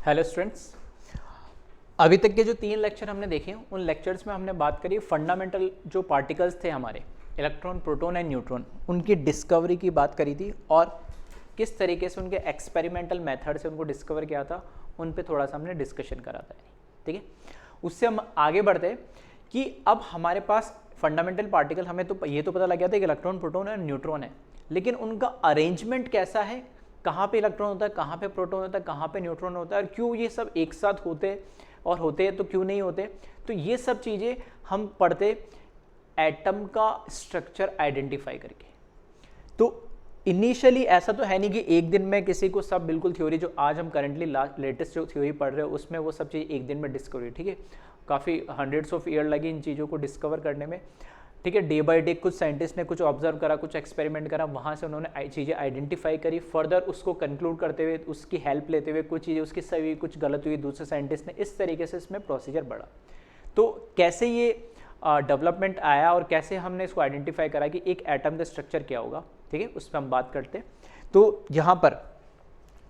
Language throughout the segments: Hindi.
हेलो स्टूडेंट्स, अभी तक के जो 3 लेक्चर हमने देखे उन लेक्चर्स में हमने बात करी फंडामेंटल जो पार्टिकल्स थे हमारे इलेक्ट्रॉन, प्रोटॉन एंड न्यूट्रॉन, उनकी डिस्कवरी की बात करी थी और किस तरीके से उनके एक्सपेरिमेंटल मेथड से उनको डिस्कवर किया था, उन पे थोड़ा सा हमने डिस्कशन करा था। ठीक है, उससे हम आगे बढ़ते हैं कि अब हमारे पास फंडामेंटल पार्टिकल, हमें तो ये तो पता लग गया था कि इलेक्ट्रॉन, प्रोटॉन और न्यूट्रॉन है, लेकिन उनका अरेंजमेंट कैसा है, कहाँ पे इलेक्ट्रॉन होता है, कहाँ पे प्रोटॉन होता है, कहाँ पे न्यूट्रॉन होता है और क्यों ये सब एक साथ होते और होते हैं तो क्यों नहीं होते। तो ये सब चीज़ें हम पढ़ते एटम का स्ट्रक्चर आइडेंटिफाई करके। तो इनिशियली ऐसा तो है नहीं कि एक दिन में किसी को सब बिल्कुल थ्योरी, जो आज हम करंटली लेटेस्ट जो थ्योरी पढ़ रहे हो उसमें वो सब चीज़ एक दिन में डिस्कवर हुई। ठीक है, काफ़ी हंड्रेड्स ऑफ ईयर लगी इन चीज़ों को डिस्कवर करने में। ठीक है, डे बाय डे कुछ साइंटिस्ट ने कुछ ऑब्जर्व करा, कुछ एक्सपेरिमेंट करा, वहाँ से उन्होंने चीज़ें आइडेंटिफाई करी, फर्दर उसको कंक्लूड करते हुए, उसकी हेल्प लेते हुए कुछ चीज़ें उसकी सही हुई, कुछ गलत हुई, दूसरे साइंटिस्ट ने, इस तरीके से इसमें प्रोसीजर बढ़ा। तो कैसे ये डेवलपमेंट आया और कैसे हमने इसको आइडेंटिफाई करा कि एक एटम का स्ट्रक्चर क्या होगा, ठीक है, उस पर हम बात करते हैं। तो यहाँ पर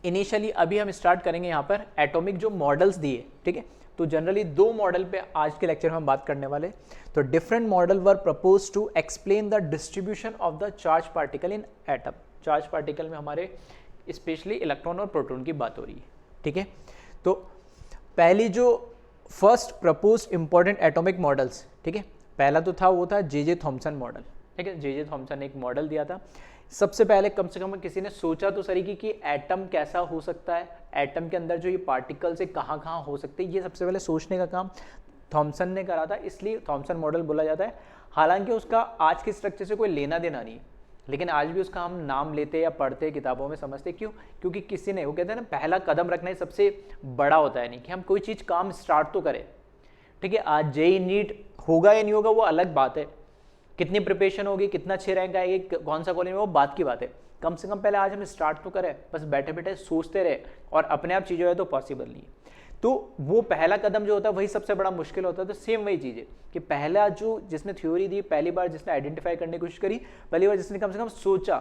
इनिशियली अभी हम स्टार्ट करेंगे यहाँ पर एटॉमिक जो मॉडल्स दिए। ठीक है, तो जनरली 2 मॉडल पे आज के लेक्चर में हम बात करने वाले। तो different model were propose to explain the distribution of the charge particle in atom. Charge particle में हमारे स्पेशली इलेक्ट्रॉन और प्रोटॉन की बात हो रही है। ठीक है, तो पहली जो first propose important atomic models, ठीक है, पहला तो था वो था जे थॉमसन मॉडल। ठीक है, जे थॉमसन ने एक मॉडल दिया था। सबसे पहले कम से कम किसी ने सोचा तो सही कि एटम कैसा हो सकता है, एटम के अंदर जो ये पार्टिकल्स है कहाँ कहाँ हो सकते हैं, ये सबसे पहले सोचने का काम थॉमसन ने करा था, इसलिए थॉमसन मॉडल बोला जाता है। हालांकि उसका आज के स्ट्रक्चर से कोई लेना देना नहीं, लेकिन आज भी उसका हम नाम लेते या पढ़ते किताबों में समझते। क्यों? क्योंकि किसी ने, वो कहते हैं ना, पहला कदम रखना ही सबसे बड़ा होता है। नहीं कि हम कोई चीज़ काम स्टार्ट तो करें। ठीक है, आज जेई नीट होगा या नहीं होगा वो अलग बात है, कितनी प्रिपरेशन होगी, कितना अच्छे रैंक आएगी, कौन सा कॉलेज में, वो बात की बात है। कम से कम पहले आज हम स्टार्ट तो करें, बस बैठे बैठे सोचते रहे और अपने आप चीज़ें है तो पॉसिबल नहीं है। तो वो पहला कदम जो होता है वही सबसे बड़ा मुश्किल होता है। तो सेम वही चीज़ है कि पहला जो जिसने थ्योरी दी, पहली बार जिसने आइडेंटिफाई करने की कोशिश करी, पहली बार जिसने कम से कम सोचा,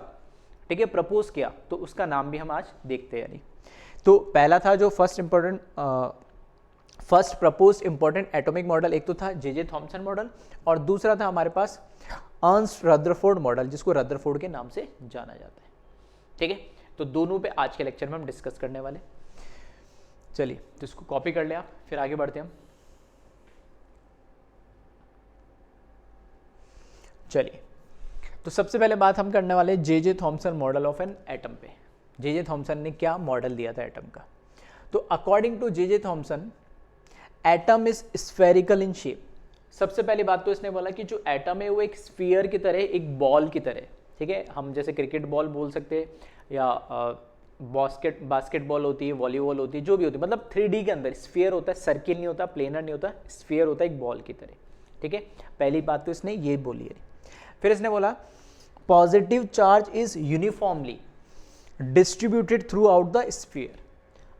ठीक है, प्रपोज किया, तो उसका नाम भी हम आज देखते हैं। यानी तो पहला था जो first propose important atomic model, एक तो था जे थॉमसन मॉडल और दूसरा था हमारे पास अर्नस्ट रदरफोर्ड मॉडल, जिसको रदरफोर्ड के नाम से जाना जाता है। ठीक है, तो दोनों पे आज के लेक्चर में हम डिस्कस करने वाले। चलिए, तो इसको कॉपी कर ले आप, फिर आगे बढ़ते हैं हम। चलिए, तो सबसे पहले बात हम करने वाले J Thomson model of an atom पे। जे थॉमसन ने क्या मॉडल दिया था एटम का? तो according to J Thomson, atom is spherical in shape. सबसे पहली बात तो इसने बोला कि जो एटम है वो एक स्फीयर की तरह, एक बॉल की तरह। ठीक है, हम जैसे क्रिकेट बॉल बोल सकते हैं या बास्केटबॉल होती है, वॉलीबॉल होती है, जो भी होती है, मतलब 3D के अंदर स्फीयर होता है, सर्किल नहीं होता, प्लेनर नहीं होता, स्फीयर होता है एक बॉल की तरह। ठीक है, पहली बात तो इसने ये बोली है। फिर इसने बोला positive charge is uniformly distributed through out the sphere.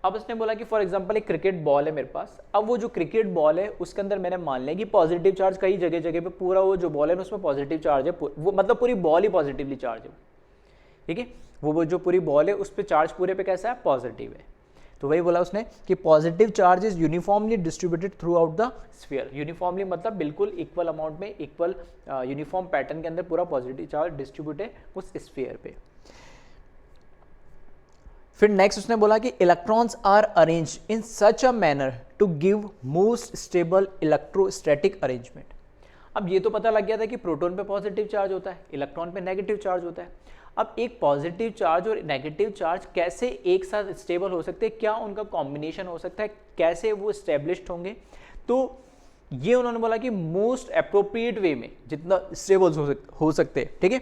अब उसने बोला कि फॉर एग्जांपल एक क्रिकेट बॉल है मेरे पास, अब वो जो क्रिकेट बॉल है उसके अंदर मैंने मान लिया कि पॉजिटिव चार्ज कई जगह जगह पे, पूरा वो जो बॉल है उसमें पॉजिटिव चार्ज है, वो मतलब पूरी बॉल ही पॉजिटिवली चार्ज है। ठीक है, वो जो पूरी बॉल है उस पर चार्ज पूरे पे कैसा है, पॉजिटिव है। तो वही बोला उसने कि positive charge is uniformly distributed through out the sphere. Uniformly मतलब बिल्कुल इक्वल अमाउंट में, इक्वल यूनिफॉर्म पैटर्न के अंदर पूरा पॉजिटिव चार्ज डिस्ट्रीब्यूट है उस स्फीयर पे। फिर नेक्स्ट उसने बोला कि electrons are arrange in such a manner to give most stable electrostatic arrangement. अब ये तो पता लग गया था कि प्रोटॉन पे पॉजिटिव चार्ज होता है, इलेक्ट्रॉन पे नेगेटिव चार्ज होता है। अब एक पॉजिटिव चार्ज और नेगेटिव चार्ज कैसे एक साथ स्टेबल हो सकते हैं, क्या उनका कॉम्बिनेशन हो सकता है, कैसे वो स्टेब्लिश्ड होंगे? तो ये उन्होंने बोला कि मोस्ट अप्रोप्रिएट वे में जितना स्टेबल हो सकते हैं। ठीक है,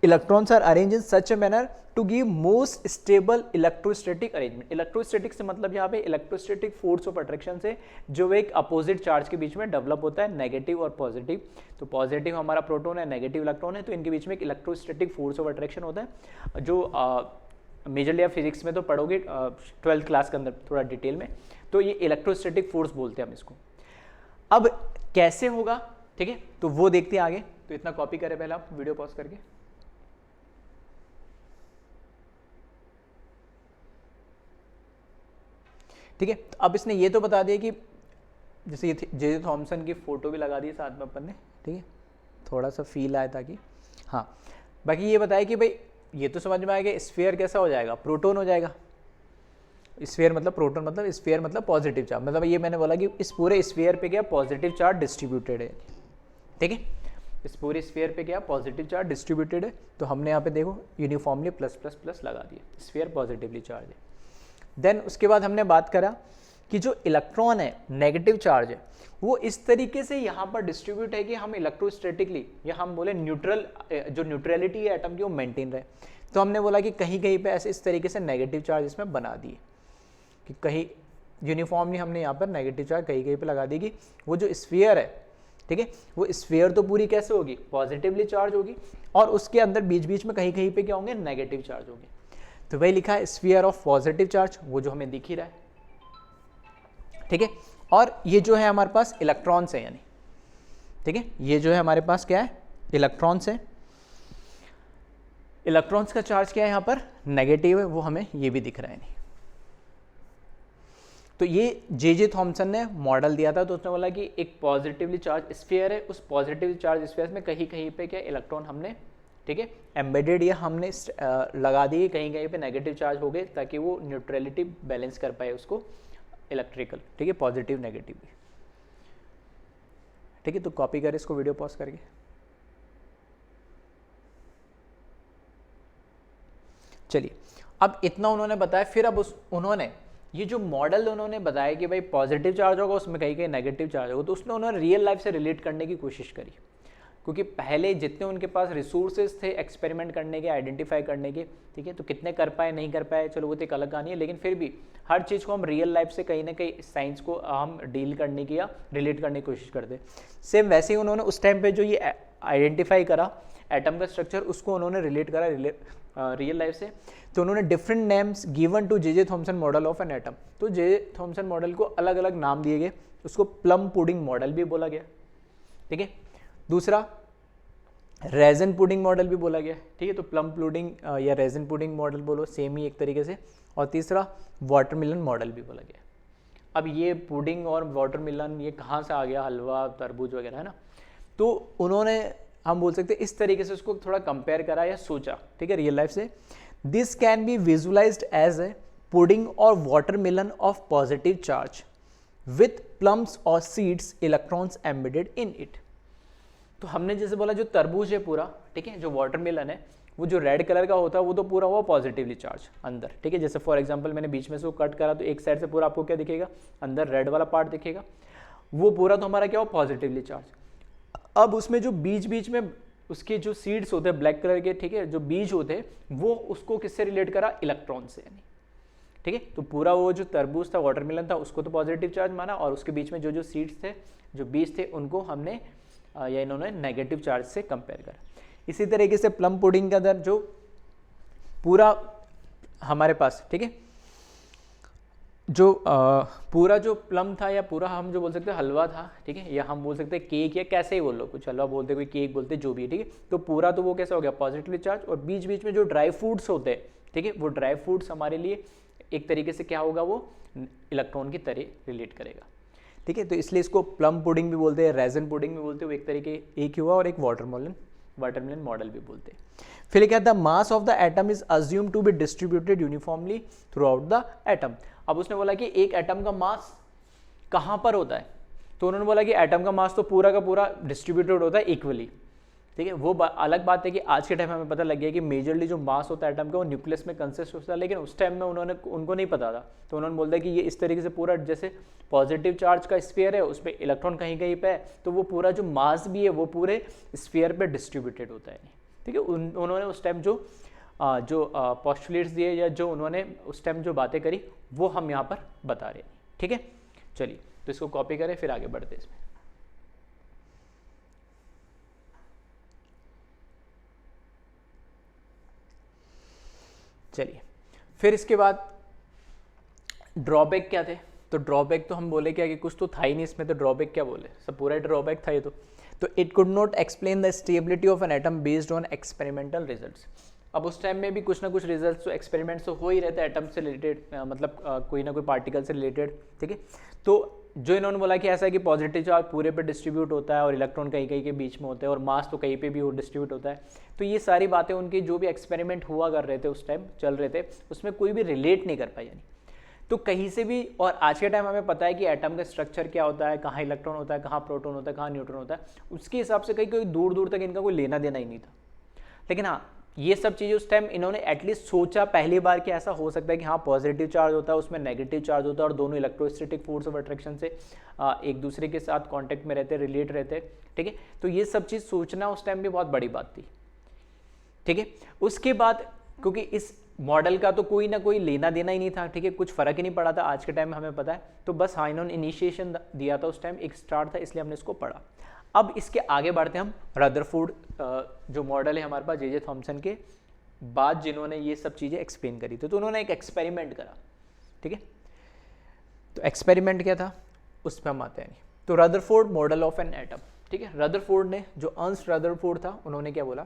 electrons are arrange in such a manner to give most stable electrostatic arrangement. Electrostatic से मतलब यहाँ पे इलेक्ट्रोस्टैटिक फोर्स ऑफ अट्रैक्शन से जो एक अपोजिट चार्ज के बीच में डेवलप होता है, नेगेटिव और पॉजिटिव। तो पॉजिटिव हमारा प्रोटॉन है, नेगेटिव इलेक्ट्रॉन है, तो इनके बीच में एक इलेक्ट्रोस्टैटिक फोर्स ऑफ अट्रैक्शन होता है, जो मेजरली आप फिजिक्स में तो पढ़ोगे 12th क्लास के अंदर थोड़ा डिटेल में। तो ये इलेक्ट्रोस्टैटिक फोर्स बोलते हैं हम इसको। अब कैसे होगा, ठीक है, तो वो देखते हैं आगे। तो इतना कॉपी करें पहले आप, वीडियो पॉज करके। ठीक है। तो अब इसने ये तो बता दिया कि जैसे ये जे थॉमसन की फ़ोटो भी लगा दी साथ में अपन ने, ठीक है, थोड़ा सा फील आया ताकि, हाँ बाकी ये बताया कि भाई ये तो समझ में आएगा स्फीयर कैसा हो जाएगा, प्रोटॉन हो जाएगा। स्फीयर मतलब प्रोटॉन, मतलब स्फीयर मतलब पॉजिटिव चार्ज, मतलब ये मैंने बोला कि इस पूरे स्फीयर पे क्या पॉजिटिव चार्ज डिस्ट्रीब्यूटेड है, ठीक है, इस पूरे स्फीयर पे क्या पॉजिटिव चार्ज डिस्ट्रीब्यूटेड है। तो हमने यहाँ पे देखो यूनिफॉर्मली प्लस प्लस प्लस लगा दिया, स्फीयर पॉजिटिवली चार्ज है। देन उसके बाद हमने बात करा कि जो इलेक्ट्रॉन है नेगेटिव चार्ज है वो इस तरीके से यहाँ पर डिस्ट्रीब्यूट है कि हम इलेक्ट्रोस्टैटिकली या हम बोले न्यूट्रल, जो न्यूट्रलिटी है एटम की वो मेंटेन रहे। तो हमने बोला कि कहीं कहीं पे ऐसे इस तरीके से नेगेटिव चार्ज इसमें बना दिए कि कहीं यूनिफॉर्मली हमने यहाँ पर नेगेटिव चार्ज कहीं कहीं पे लगा दी कि वो जो स्फीयर है, ठीक है, वो स्फीयर तो पूरी कैसे होगी पॉजिटिवली चार्ज होगी और उसके अंदर बीच बीच में कहीं कहीं पे क्या होंगे नेगेटिव चार्ज होंगे। तो वही लिखा है स्फीयर ऑफ पॉजिटिव चार्ज, वो जो हमें दिख ही रहा है, ठीक है। और ये जो है हमारे पास इलेक्ट्रॉन्स है, यानी ठीक है, ये जो है हमारे पास क्या है इलेक्ट्रॉन्स है। इलेक्ट्रॉन्स का चार्ज क्या है यहाँ पर नेगेटिव है, वो हमें ये भी दिख रहा है नहीं। तो ये जे थॉमसन ने मॉडल दिया था, तो उसने बोला कि एक पॉजिटिवली चार्ज स्फीयर है, उस पॉजिटिव चार्ज स्फीयर में कहीं कहीं पे क्या इलेक्ट्रॉन हमने, ठीक है, एम्बेडेड या हमने लगा दिए, कहीं कहीं पे नेगेटिव चार्ज हो गए ताकि वो न्यूट्रलिटी बैलेंस कर पाए उसको इलेक्ट्रिकल, ठीक है, पॉजिटिव नेगेटिव भी, ठीक है। तो कॉपी कर इसको वीडियो पॉज करके। चलिए अब इतना उन्होंने बताया, फिर अब उन्होंने ये जो मॉडल उन्होंने बताया कि भाई पॉजिटिव चार्ज होगा उसमें कहीं कहीं नेगेटिव चार्ज होगा, तो उसने उन्होंने रियल लाइफ से रिलेट करने की कोशिश करी, क्योंकि पहले जितने उनके पास रिसोर्सेज थे एक्सपेरिमेंट करने के, आइडेंटिफाई करने के, ठीक है, तो कितने कर पाए नहीं कर पाए चलो वो तो एक अलग कहानी है, लेकिन फिर भी हर चीज़ को हम रियल लाइफ से कहीं ना कहीं साइंस को हम डील करने की या रिलेट करने की कोशिश करते। सेम वैसे ही उन्होंने उस टाइम पे जो ये आइडेंटिफाई करा एटम का स्ट्रक्चर, उसको उन्होंने रिलेट करा रियल लाइफ से। तो उन्होंने different names given to J Thomson model of an atom, तो जे थॉमसन मॉडल को अलग अलग नाम दिए गए, उसको प्लम पुडिंग मॉडल भी बोला गया, ठीक है। दूसरा रेजन पुडिंग मॉडल भी बोला गया, ठीक है, तो प्लम पुडिंग या रेजन पुडिंग मॉडल बोलो, सेम ही एक तरीके से। और तीसरा वाटरमेलन मॉडल भी बोला गया। अब ये पुडिंग और वाटरमेलन ये कहाँ से आ गया, हलवा तरबूज वगैरह, है ना। तो उन्होंने हम बोल सकते हैं इस तरीके से उसको थोड़ा कंपेयर करा या सोचा, ठीक है, रियल लाइफ से। This can be visualised as a pudding और watermelon of positive charge with plums और seeds electrons embedded in it. तो हमने जैसे बोला जो तरबूज है पूरा, ठीक है, जो वाटरमेलन है वो जो रेड कलर का होता है वो तो पूरा हुआ पॉजिटिवली चार्ज अंदर, ठीक है। जैसे फॉर एग्जांपल मैंने बीच में से वो कट करा तो एक साइड से पूरा आपको क्या दिखेगा, अंदर रेड वाला पार्ट दिखेगा, वो पूरा तो हमारा क्या हो पॉजिटिवली चार्ज। अब उसमें जो बीच बीच में उसके जो सीड्स होते हैं ब्लैक कलर के, ठीक है, जो बीज होते हैं वो उसको किससे रिलेट करा, इलेक्ट्रॉन से, यानी ठीक है। तो पूरा वो जो तरबूज था वाटरमेलन था उसको तो पॉजिटिव चार्ज माना, और उसके बीच में जो जो सीड्स थे जो बीज थे उनको हमने या इन्होंने नेगेटिव चार्ज से कंपेयर करा। इसी तरीके से प्लम पुडिंग के अंदर जो पूरा हमारे पास, ठीक है, जो पूरा जो प्लम था या पूरा हम जो बोल सकते हैं हलवा था, ठीक है, या हम बोल सकते हैं केक, या कैसे ही बोल लो, कुछ हलवा बोलते कोई केक बोलते जो भी, ठीक है। तो पूरा तो वो कैसा हो गया पॉजिटिवली चार्ज, और बीच बीच में जो ड्राई फ्रूट्स होते हैं, ठीक है, वो ड्राई फ्रूट्स हमारे लिए एक तरीके से क्या होगा, वो इलेक्ट्रॉन की तरह रिलेट करेगा, ठीक है। तो इसलिए इसको प्लम पुडिंग भी बोलते हैं, रेजन पुडिंग भी बोलते हैं, वो एक तरीके एक ही हुआ, और एक वाटरमेलन मॉडल भी बोलते हैं। फिर क्या था, mass of the atom is assume to be distributed uniformly throughout the atom. अब उसने बोला कि एक एटम का मास कहाँ पर होता है, तो उन्होंने बोला कि एटम का मास तो पूरा का पूरा डिस्ट्रीब्यूटेड होता है इक्वली, ठीक है। वो अलग बात है कि आज के टाइम में हमें पता लग गया कि मेजरली जो मास होता है एटम का वो न्यूक्लियस में कंसिस्ट होता है, लेकिन उस टाइम में उनको नहीं पता था। तो उन्होंने बोल दिया कि ये इस तरीके से पूरा जैसे पॉजिटिव चार्ज का स्फीयर है, उस पर इलेक्ट्रॉन कहीं कहीं पे है, तो वो पूरा जो मास भी है वो पूरे स्फीयर पे डिस्ट्रीब्यूटेड होता है, ठीक है। उन्होंने उस टाइम जो पोस्टुलेट्स दिए या जो उन्होंने उस टाइम जो बातें करी वो हम यहाँ पर बता रहे हैं, ठीक है। चलिए तो इसको कॉपी करें, फिर आगे बढ़ते इसमें। चलिए फिर इसके बाद ड्रॉबैक क्या थे, तो ड्रॉबैक तो हम बोले क्या कि कुछ तो था ही नहीं इसमें, तो ड्रॉबैक क्या बोले, सब पूरा ड्रॉबैक था ये तो it could not explain the stability of an atom based on experimental results. अब उस टाइम में भी कुछ ना कुछ रिजल्ट्स तो एक्सपेरिमेंट्स तो हो ही रहते हैं एटम से रिलेटेड, मतलब कोई ना कोई पार्टिकल से रिलेटेड, ठीक है। तो जो इन्होंने बोला कि ऐसा है कि पॉजिटिव चार्ज पूरे पे डिस्ट्रीब्यूट होता है और इलेक्ट्रॉन कहीं कहीं के बीच में होते हैं और मास तो कहीं पे भी वो डिस्ट्रीब्यूट होता है, तो ये सारी बातें उनकी जो भी एक्सपेरिमेंट हुआ कर रहे थे उस टाइम चल रहे थे उसमें कोई भी रिलेट नहीं कर पाई यानी। तो कहीं से भी, और आज के टाइम हमें पता है कि एटम का स्ट्रक्चर क्या होता है, कहाँ इलेक्ट्रॉन होता है, कहाँ प्रोटॉन होता है, कहाँ न्यूट्रॉन होता है, उसके हिसाब से कहीं कोई दूर दूर तक इनका कोई लेना देना ही नहीं था। लेकिन हाँ, ये सब चीज़ें उस टाइम इन्होंने एटलीस्ट सोचा पहली बार कि ऐसा हो सकता है कि हाँ पॉजिटिव चार्ज होता है उसमें नेगेटिव चार्ज होता है और दोनों इलेक्ट्रोस्टैटिक फोर्स ऑफ अट्रैक्शन से एक दूसरे के साथ कांटेक्ट में रहते, रिलेट रहते, ठीक है। तो ये सब चीज़ सोचना उस टाइम भी बहुत बड़ी बात थी, ठीक है। उसके बाद क्योंकि इस मॉडल का तो कोई ना कोई लेना देना ही नहीं था, ठीक है, कुछ फर्क ही नहीं पड़ा था आज के टाइम में हमें पता है, तो बस हाँ इन्होंने इनिशिएशन दिया था उस टाइम, एक स्टार्ट था, इसलिए हमने इसको पढ़ा। अब इसके आगे बढ़ते हैं हम रदरफोर्ड, जो मॉडल है हमारे पास जे थॉमसन के बाद जिन्होंने ये सब चीज़ें एक्सप्लेन करी थी, तो उन्होंने एक एक्सपेरिमेंट करा, ठीक है। तो एक्सपेरिमेंट क्या था उस पर हम आते हैं। तो Rutherford model of an atom, ठीक है। रदरफोर्ड ने, जो अर्न्स्ट रदरफोर्ड था, उन्होंने क्या बोला,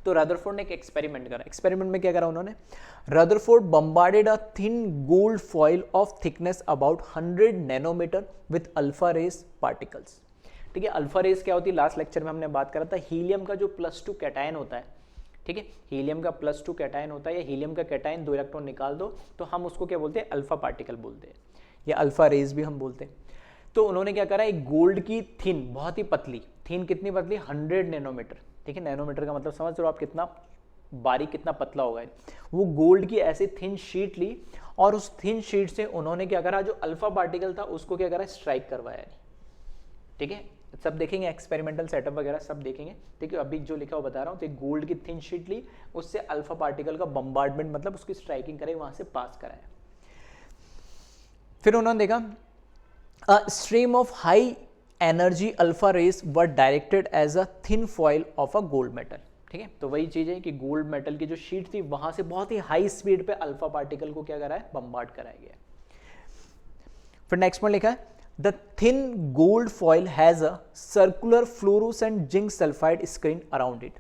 तो रदरफोर्ड ने एक एक्सपेरिमेंट करा। एक्सपेरिमेंट में क्या करा उन्होंने, Rutherford bombarded a thin gold foil of thickness about 100 nanometre with alpha rays particles, ठीक है। अल्फा रेस क्या होती है, लास्ट लेक्चर में हमने बात करा था, हीलियम का जो +2 कैटायन होता है, ठीक है, हीलियम का +2 कैटायन होता है, या हीलियम का कैटायन 2 इलेक्ट्रॉन निकाल दो तो हम उसको क्या बोलते हैं, अल्फा पार्टिकल बोलते हैं, या अल्फा रेस भी हम बोलते हैं। तो उन्होंने क्या करा, एक गोल्ड की थिन, बहुत ही पतली थिन, कितनी पतली, 100 नैनोमीटर, ठीक है। नैनोमीटर का मतलब समझ रहे हो आप कितना बारीक, कितना पतला होगा, वो गोल्ड की ऐसे थिन शीट ली और उस थिन शीट से उन्होंने क्या करा, जो अल्फा पार्टिकल था उसको क्या करा, स्ट्राइक करवाया, ठीक है। सब देखेंगे एक्सपेरिमेंटल सेटअप वगैरह सब देखेंगे, ठीक है। अभी जो लिखा वो बता रहा हूँ, तो गोल्ड की थिन शीट ली, उससे अल्फा पार्टिकल का बम्बार्डमेंट, मतलब उसकी स्ट्राइकिंग करे, वहां से पास कराया। फिर उन्होंने देखा a stream of high energy alpha rays were directed as a thin foil of a gold metal, ठीक है। तो वही चीज है कि गोल्ड मेटल की जो शीट थी वहां से बहुत ही हाई स्पीड पे अल्फा पार्टिकल को क्या करा है, बम्बार्ड कराया गया। फिर नेक्स्ट में लिखा है, The thin gold foil has a circular fluorescent zinc sulfide screen around it.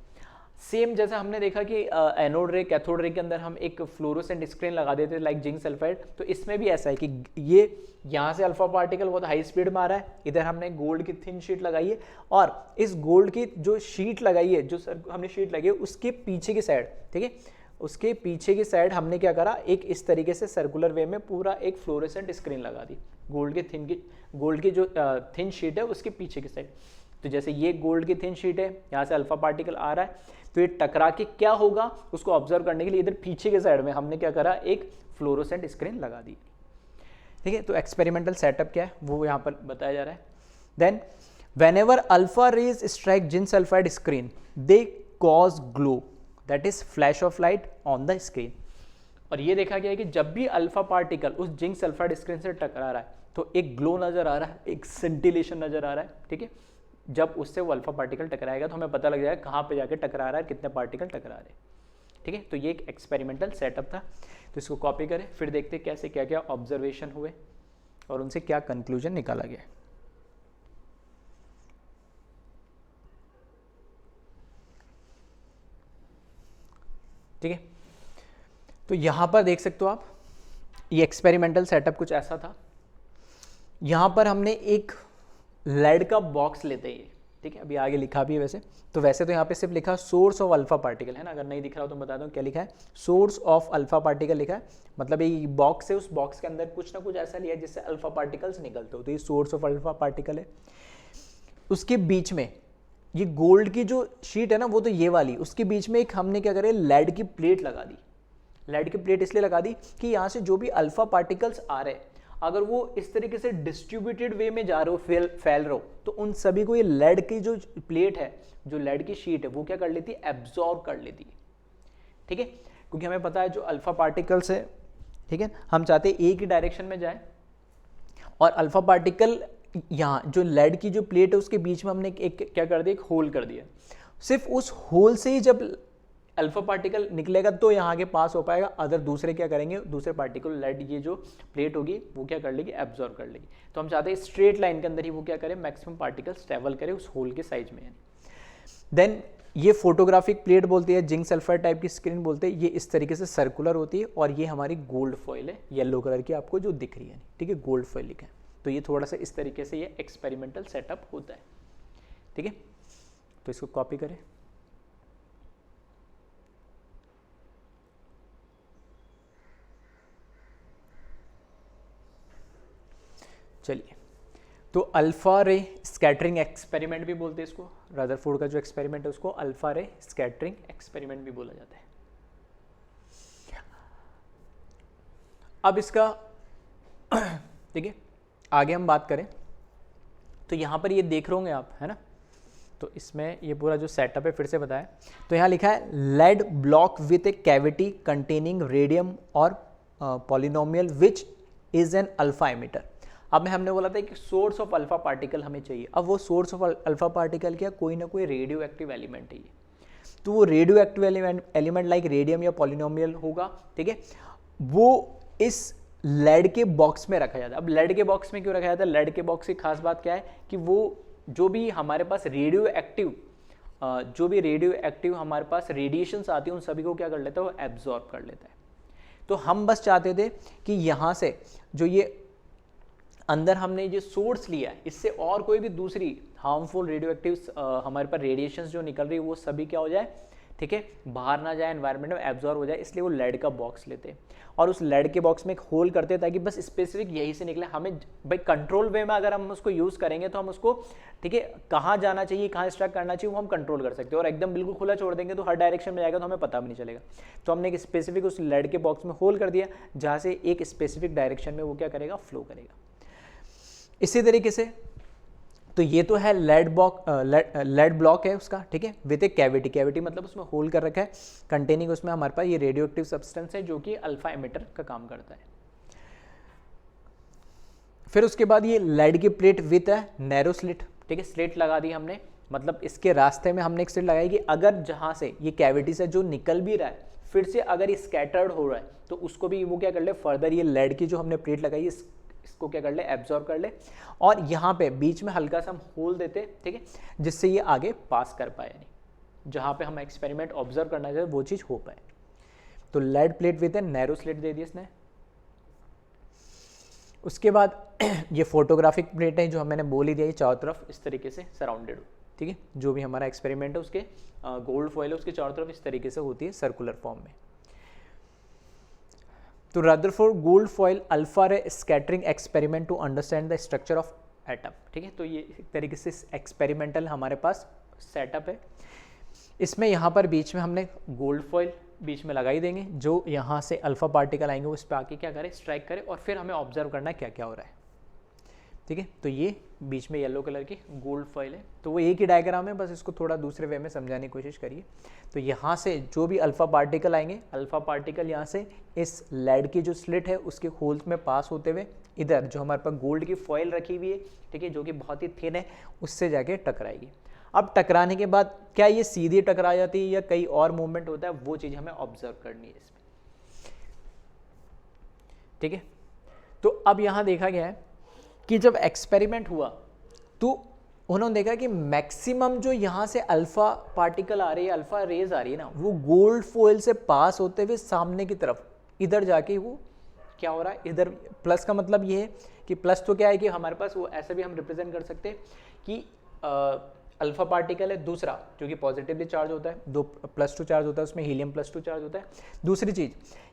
Same जैसे हमने देखा कि एनोड रे कैथोड रे के अंदर हम एक फ्लोरोसेंट स्क्रीन लगा देते हैं लाइक जिंक सल्फाइड, तो इसमें भी ऐसा है कि ये यहाँ से अल्फा पार्टिकल बहुत हाई स्पीड में आ रहा है, इधर हमने गोल्ड की थिन शीट लगाई है और इस गोल्ड की जो शीट लगाई है, जो हमने शीट लगाई है उसके पीछे की साइड, ठीक है, उसके पीछे की साइड हमने क्या करा, एक इस तरीके से सर्कुलर वे में पूरा एक फ्लोरोसेंट स्क्रीन लगा दी गोल्ड की जो थिन शीट है उसके पीछे की साइड। तो जैसे ये गोल्ड की थिन शीट है, यहाँ से अल्फा पार्टिकल आ रहा है, तो ये टकरा के क्या होगा उसको ऑब्जर्व करने के लिए इधर पीछे के साइड में हमने क्या करा, एक फ्लोरोसेंट स्क्रीन लगा दी, ठीक है। तो एक्सपेरिमेंटल सेटअप क्या है वो यहाँ पर बताया जा रहा है। Then whenever alpha rays strike zinc sulphide screen they cause glow, that is flash of light on the screen. और ये देखा गया है कि जब भी अल्फा पार्टिकल उस जिंक सल्फाइड स्क्रीन से टकरा रहा है तो एक ग्लो नजर आ रहा है, एक सेंटिलेशन नजर आ रहा है, ठीक है। जब उससे वो अल्फा पार्टिकल टकराएगा तो हमें पता लग जाएगा कहाँ पे जाके टकरा रहा है, कितने पार्टिकल टकरा रहे हैं, ठीक है। तो ये एक एक्सपेरिमेंटल सेटअप था, तो इसको कॉपी करें, फिर देखते हैं कैसे क्या क्या ऑब्जर्वेशन हुए और उनसे क्या कंक्लूजन निकाला गया। ठीक है, तो यहाँ पर देख सकते हो आप, ये एक्सपेरिमेंटल सेटअप कुछ ऐसा था। यहाँ पर हमने एक लेड का बॉक्स लेते हैं, ठीक है, अभी आगे लिखा भी है वैसे तो यहाँ पे सिर्फ लिखा सोर्स ऑफ अल्फा पार्टिकल है ना, अगर नहीं दिख रहा हो तो बता दूं क्या लिखा है, सोर्स ऑफ अल्फा पार्टिकल लिखा है, मतलब ये बॉक्स है, उस बॉक्स के अंदर कुछ ना कुछ ऐसा लिया है जिससे अल्फा पार्टिकल्स निकलते हो, तो ये सोर्स ऑफ अल्फा पार्टिकल है। उसके बीच में ये गोल्ड की जो शीट है ना, वो तो ये वाली, उसके बीच में एक हमने क्या करे, लेड की प्लेट लगा दी। लेड की प्लेट इसलिए लगा दी कि यहाँ से जो भी अल्फा पार्टिकल्स आ रहे हैं, अगर वो इस तरीके से डिस्ट्रीब्यूटेड वे में जा रहे हो, फैल रहे हो, तो उन सभी को ये लेड की जो प्लेट है, जो लेड की शीट है, वो क्या कर लेती है, एब्जॉर्ब कर लेती है, ठीक है। क्योंकि हमें पता है जो अल्फा पार्टिकल्स है, ठीक है, हम चाहते हैं एक ही डायरेक्शन में जाए, और अल्फा पार्टिकल यहाँ जो लेड की जो प्लेट है उसके बीच में हमने एक क्या कर दिया, एक होल कर दिया। सिर्फ उस होल से ही जब अल्फा पार्टिकल निकलेगा तो यहाँ के पास हो पाएगा, अदर दूसरे क्या करेंगे, दूसरे पार्टिकल लेड ये जो प्लेट होगी वो क्या कर लेगी, एब्जॉर्ब कर लेगी। तो हम चाहते हैं स्ट्रेट लाइन के अंदर ही वो क्या करे, मैक्सिमम पार्टिकल्स ट्रेवल करे उस होल के साइज में। देन ये फोटोग्राफिक प्लेट बोलती है, जिंक सल्फाइड टाइप की स्क्रीन बोलते हैं। ये इस तरीके से सर्कुलर होती है और ये हमारी गोल्ड फॉइल है, येलो कलर की आपको जो दिख रही है, ठीक है, गोल्ड फॉइल लिखा है। तो ये थोड़ा सा इस तरीके से ये एक्सपेरिमेंटल सेटअप होता है, ठीक है। तो इसको कॉपी करें। चलिए, तो अल्फा रे स्कैटरिंग एक्सपेरिमेंट भी बोलते हैं इसको। रदरफोर्ड का जो एक्सपेरिमेंट है उसको अल्फा रे स्कैटरिंग एक्सपेरिमेंट भी बोला जाता है। अब इसका ठीक है, आगे हम बात करें तो यहाँ पर ये देख रहे होंगे आप, है ना। तो इसमें ये पूरा जो सेटअप है फिर से बताएं तो यहाँ लिखा है lead block with a cavity containing radium और polonium which is an alpha emitter. अब हमने बोला था कि सोर्स ऑफ अल्फा पार्टिकल हमें चाहिए। अब वो सोर्स ऑफ अल्फा पार्टिकल क्या, कोई ना कोई रेडियो एक्टिव एलिमेंट है ये। तो वो radio active element like radium या पॉलिनोमियल होगा, ठीक है। वो इस लेड के बॉक्स में रखा जाता है। अब लेड के बॉक्स में क्यों रखा जाता है? लेड के बॉक्स की खास बात क्या है कि वो जो भी हमारे पास रेडियो एक्टिव हमारे पास रेडिएशंस आती है उन सभी को क्या कर लेता है, वो एब्जॉर्ब कर लेता है। तो हम बस चाहते थे कि यहाँ से जो ये अंदर हमने जो सोर्स लिया है इससे और कोई भी दूसरी हार्मफुल रेडियो एक्टिव हमारे पास रेडिएशंस जो निकल रही है वो सभी क्या हो जाए, ठीक है, बाहर ना जाए, एनवायरनमेंट में एब्जॉर्ब हो जाए। इसलिए वो लेड का बॉक्स लेते हैं और उस लेड के बॉक्स में एक होल करते हैं ताकि बस स्पेसिफिक यही से निकले। हमें भाई कंट्रोल वे में अगर हम उसको यूज़ करेंगे तो हम उसको, ठीक है, कहाँ जाना चाहिए, कहाँ स्ट्रक करना चाहिए वो हम कंट्रोल कर सकते हैं। और एकदम बिल्कुल खुला छोड़ देंगे तो हर डायरेक्शन में जाएगा तो हमें पता भी नहीं चलेगा। तो हमने एक स्पेसिफिक उस लेड के बॉक्स में होल कर दिया जहाँ से एक स्पेसिफिक डायरेक्शन में वो क्या करेगा, फ्लो करेगा। इसी तरीके से तो ये तो है लेड ब्लॉक है उसका, ठीक है, विद ए कैविटी मतलब उसमें होल कर रखा है कंटेनिंग, उसमें हमारे पास ये रेडियो एक्टिव सब्सटेंस है जो कि अल्फा एमिटर का काम करता है। फिर उसके बाद ये लेड की प्लेट विद है नैरो स्लिट, ठीक है, स्लिट लगा दी हमने, मतलब इसके रास्ते में हमने एक स्लिट लगाई कि अगर जहां से ये कैविटी से जो निकल भी रहा है फिर से अगर ये स्कैटर्ड हो रहा है तो उसको भी वो क्या कर ले, फर्दर ये लेड की जो हमने प्लेट लगाई इसको क्या कर ले, एब्जॉर्ब कर ले। और यहाँ पे बीच में हल्का सा हम होल देते, ठीक है, जिससे ये आगे पास कर पाए, यानी जहाँ पे हम एक्सपेरिमेंट ऑब्जर्व करना चाहिए वो चीज़ हो पाए। तो lead plate with a narrow slit दे दी इसने। उसके बाद ये फोटोग्राफिक प्लेट है जो मैंने बोल ही दिया, ये चारों तरफ इस तरीके से सराउंडेड हो, ठीक है। जो भी हमारा एक्सपेरिमेंट है उसके गोल्ड फॉइल है उसके चारों तरफ इस तरीके से होती है सर्कुलर फॉर्म में। तो Rutherford gold foil alpha ray scattering experiment to understand the structure of atom, ठीक है। तो ये एक तरीके से एक्सपेरिमेंटल हमारे पास सेटअप है। इसमें यहाँ पर बीच में हमने गोल्ड फॉइल बीच में लगा ही देंगे, जो यहाँ से अल्फा पार्टिकल आएंगे उस पर आके क्या करें, स्ट्राइक करें, और फिर हमें ऑब्जर्व करना है क्या क्या हो रहा है, ठीक है। तो ये बीच में येलो कलर की गोल्ड फॉइल है। तो वो एक ही डायग्राम है, बस इसको थोड़ा दूसरे वे में समझाने की कोशिश करिए। तो यहाँ से जो भी अल्फा पार्टिकल आएंगे, अल्फा पार्टिकल यहाँ से इस लेड की जो स्लिट है उसके होल्स में पास होते हुए इधर जो हमारे पास गोल्ड की फॉइल रखी हुई है, ठीक है, जो कि बहुत ही थिन है, उससे जाके टकराएगी। अब टकराने के बाद क्या ये सीधी टकरा जाती है या कई और मूवमेंट होता है, वो चीज़ हमें ऑब्जर्व करनी है इसमें, ठीक है। तो अब यहाँ देखा गया है कि जब एक्सपेरिमेंट हुआ तो उन्होंने देखा कि मैक्सिमम जो यहाँ से अल्फा पार्टिकल आ रही है, अल्फा रेज आ रही है ना, वो गोल्ड फॉइल से पास होते हुए सामने की तरफ इधर जाके वो क्या हो रहा है, इधर प्लस का मतलब ये है कि प्लस तो क्या है कि हमारे पास वो ऐसा भी हम रिप्रेजेंट कर सकते हैं कि अल्फा पार्टिकल है दूसरा जो कि पॉजिटिवली चार्ज होता है, 2+2 चार्ज होता है, उसमें हीलियम +2 चार्ज होता है। दूसरी चीज़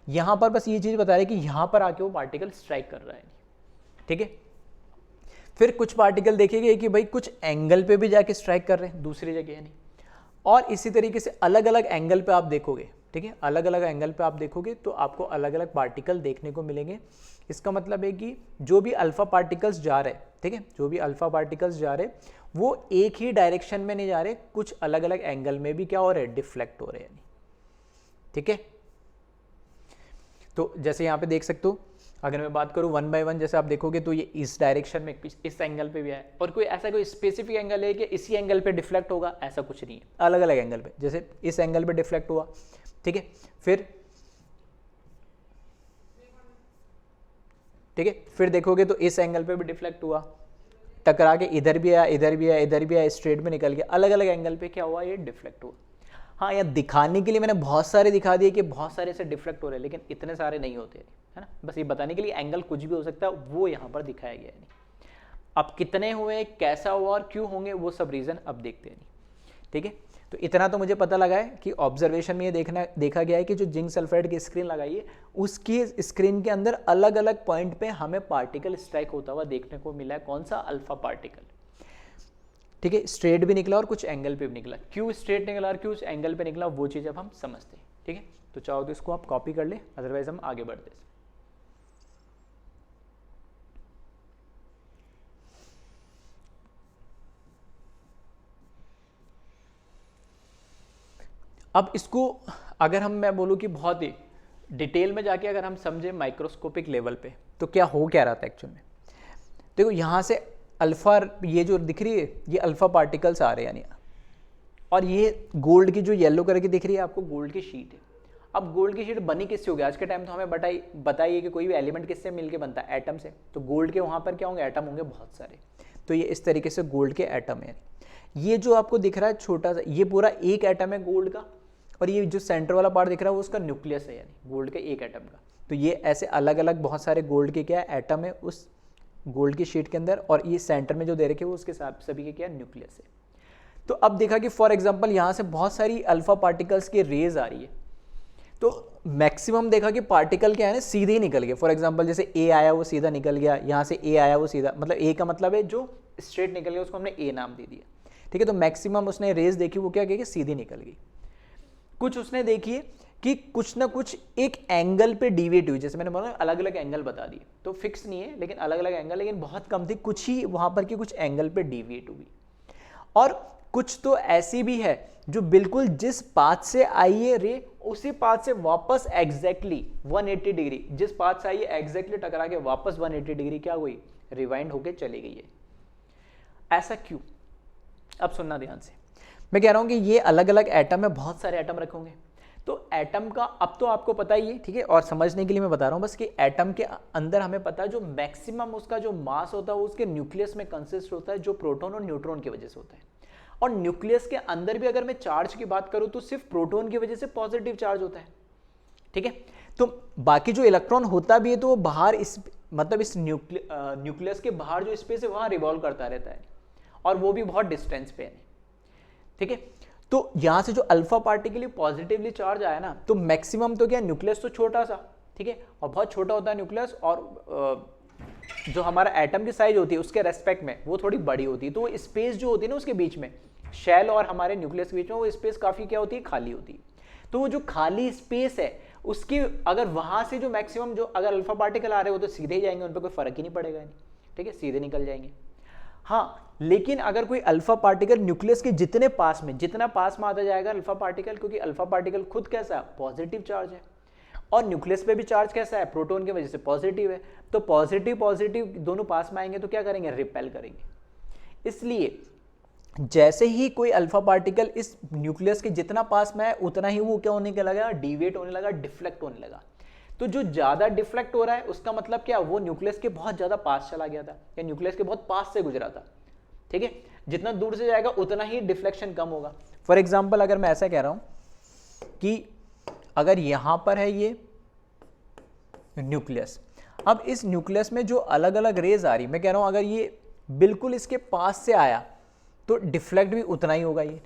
यहाँ पर बस ये चीज़ बता रही है कि यहाँ पर आके वो पार्टिकल स्ट्राइक कर रहा है, ठीक है। फिर कुछ पार्टिकल देखेंगे कि भाई कुछ एंगल पे भी जाके स्ट्राइक कर रहे हैं दूसरी जगह यानी, और इसी तरीके से अलग अलग एंगल पे आप देखोगे, ठीक है, अलग अलग एंगल पे आप देखोगे तो आपको अलग अलग पार्टिकल देखने को मिलेंगे। इसका मतलब है कि जो भी अल्फा पार्टिकल्स जा रहे हैं, ठीक है, जो भी अल्फा पार्टिकल्स जा रहे हैं वो एक ही डायरेक्शन में नहीं जा रहे, कुछ अलग अलग एंगल में भी क्या हो रहे हैं, डिफ्लेक्ट हो रहे हैं, ठीक है। तो जैसे यहाँ पे देख सकते हो, अगर मैं बात करूँ 1 by 1 जैसे आप देखोगे तो ये इस डायरेक्शन में इस एंगल पे भी है, और कोई ऐसा कोई स्पेसिफिक एंगल है कि इसी एंगल पे डिफ्लेक्ट होगा, ऐसा कुछ नहीं है, अलग अलग एंगल पे। जैसे इस एंगल पे डिफ्लेक्ट हुआ, ठीक है, फिर ठीक है, फिर देखोगे तो इस एंगल पे भी डिफ्लेक्ट हुआ, टकरा के इधर भी आया, इधर भी आया, इधर भी आया, स्ट्रेट में निकल गया, अलग अलग एंगल पे क्या हुआ, ये डिफ्लेक्ट हुआ। हाँ, यहाँ दिखाने के लिए मैंने बहुत सारे दिखा दिए कि बहुत सारे से डिफ्लेक्ट हो रहे हैं, लेकिन इतने सारे नहीं होते, है ना। बस ये बताने के लिए एंगल कुछ भी हो सकता है, वो यहाँ पर दिखाया गया है। अब कितने हुए, कैसा हुआ और क्यों होंगे, वो सब रीज़न अब देखते हैं। ठीक है, तो इतना तो मुझे पता लगा है कि ऑब्जर्वेशन में ये देखा गया है कि जो जिंक सल्फाइड की स्क्रीन लगाई है उसकी स्क्रीन के अंदर अलग अलग पॉइंट पे हमें पार्टिकल स्ट्राइक होता हुआ देखने को मिला है। कौन सा, अल्फा पार्टिकल। ठीक है, स्ट्रेट भी निकला और कुछ एंगल पे भी निकला। क्यों स्ट्रेट निकला और क्यों उस एंगल पे निकला, वो चीज़ अब हम समझते हैं। ठीक है, तो चाहो तो इसको आप कॉपी कर ले, अदरवाइज हम आगे बढ़ते हैं। अब इसको अगर मैं बोलूँ कि बहुत ही डिटेल में जाके अगर हम समझें माइक्रोस्कोपिक लेवल पे, तो क्या हो क्या रहा था एक्चुअल में। देखो यहाँ से अल्फा, ये जो दिख रही है ये अल्फा पार्टिकल्स आ रहे हैं यानी, और ये गोल्ड की जो येलो कलर की दिख रही है आपको, गोल्ड की शीट है। अब गोल्ड की शीट बनी किससे होगी, आज के टाइम तो हमें बताइए कि कोई भी एलिमेंट किससे मिलके बनता है, एटम से। तो गोल्ड के वहाँ पर क्या होंगे, एटम होंगे बहुत सारे। तो ये इस तरीके से गोल्ड के एटम है। ये जो आपको दिख रहा है छोटा सा, ये पूरा एक एटम है गोल्ड का, और ये जो सेंटर वाला पार्ट दिख रहा है वो उसका न्यूक्लियस है, यानी गोल्ड के एक एटम का। तो ये ऐसे अलग अलग बहुत सारे गोल्ड के क्या एटम है उस गोल्ड की शीट के अंदर, और ये सेंटर में जो दे रखे वो उसके साथ सभी के क्या न्यूक्लियस है। तो अब देखा कि फॉर एग्जांपल यहाँ से बहुत सारी अल्फा पार्टिकल्स की रेज आ रही है, तो मैक्सिमम देखा कि पार्टिकल क्या है ना, सीधे ही निकल गए। फॉर एग्जांपल जैसे ए आया वो सीधा निकल गया, यहाँ से ए आया वो सीधा, मतलब ए का मतलब है जो स्ट्रेट निकल गया उसको हमने ए नाम दे दिया। ठीक है, तो मैक्सिमम उसने रेज देखी वो क्या कि सीधी निकल गई। कुछ उसने देखी कि कुछ ना कुछ एक एंगल पे डिविएट हुई, जैसे मैंने बोला अलग अलग एंगल बता दिए, तो फिक्स नहीं है लेकिन अलग अलग एंगल, लेकिन बहुत कम थी, कुछ ही वहां पर की कुछ एंगल पे डिविएट हुई। और कुछ तो ऐसी भी है जो बिल्कुल जिस पाथ से आई है रे उसी पाथ से वापस एग्जैक्टली 180 डिग्री, जिस पाथ से आई है एग्जैक्टली टकरा के वापस 180 डिग्री क्या हुई, रिवाइंड होके चली गई है। ऐसा क्यों, अब सुनना ध्यान से। मैं कह रहा हूं कि ये अलग अलग एटम है, बहुत सारे एटम रखे होंगे। तो एटम का अब तो आपको पता ही है, ठीक है, और समझने के लिए मैं बता रहा हूं बस कि एटम के अंदर हमें पता है जो मैक्सिमम उसका जो मास होता है वो उसके न्यूक्लियस में कंसिस्ट होता है, जो प्रोटॉन और न्यूट्रॉन की वजह से होता है। और न्यूक्लियस के अंदर भी अगर मैं चार्ज की बात करूं तो सिर्फ प्रोटॉन की वजह से पॉजिटिव चार्ज होता है। ठीक है, तो बाकी जो इलेक्ट्रॉन होता भी है तो वो बाहर इस मतलब इस न्यूक्लियस के बाहर जो स्पेस है वहां रिवॉल्व करता रहता है, और वो भी बहुत डिस्टेंस पे है। ठीक है, तो यहां से जो अल्फा पार्टिकल पॉजिटिवली चार्ज आया ना, तो मैक्सिमम तो क्या, न्यूक्लियस तो छोटा सा, ठीक है, और बहुत छोटा होता है न्यूक्लियस, और जो हमारा एटम की साइज होती है उसके रेस्पेक्ट में वो थोड़ी बड़ी होती है। तो वो स्पेस जो होती है ना उसके बीच में, शेल और हमारे न्यूक्लियस के बीच में, वो स्पेस काफी क्या होती है, खाली होती है। तो वो जो खाली स्पेस है उसकी अगर वहां से जो मैक्सिमम जो अगर अल्फा पार्टिकल आ रहे हो तो सीधे ही जाएंगे, उन पर कोई फर्क ही नहीं पड़ेगा। ठीक है, सीधे निकल जाएंगे। हाँ, लेकिन अगर कोई अल्फा पार्टिकल न्यूक्लियस के जितना पास में आता जाएगा अल्फा पार्टिकल, क्योंकि अल्फा पार्टिकल खुद कैसा पॉजिटिव चार्ज है, और न्यूक्लियस पे भी चार्ज कैसा है, प्रोटॉन की वजह से पॉजिटिव है। तो पॉजिटिव दोनों पास में आएंगे तो क्या करेंगे, रिपेल करेंगे। इसलिए जैसे ही कोई अल्फा पार्टिकल इस न्यूक्लियस के जितना पास में है उतना ही वो क्या होने के लगा, डिविएट होने लगा, डिफ्लेक्ट होने लगा। तो जो ज्यादा डिफ्लेक्ट हो रहा है उसका मतलब क्या, वो न्यूक्लियस के बहुत ज्यादा पास चला गया था, या न्यूक्लियस के बहुत पास से गुजरा था। ठीक है, जितना दूर से जाएगा उतना ही डिफ्लेक्शन कम होगा। फॉर एग्जाम्पल अगर मैं ऐसा कह रहा हूं कि अगर यहां पर है ये न्यूक्लियस, अब इस न्यूक्लियस में जो अलग अलग रेज आ रही, मैं कह रहा हूं अगर ये बिल्कुल इसके पास से आया तो डिफ्लेक्ट भी उतना ही होगा। ये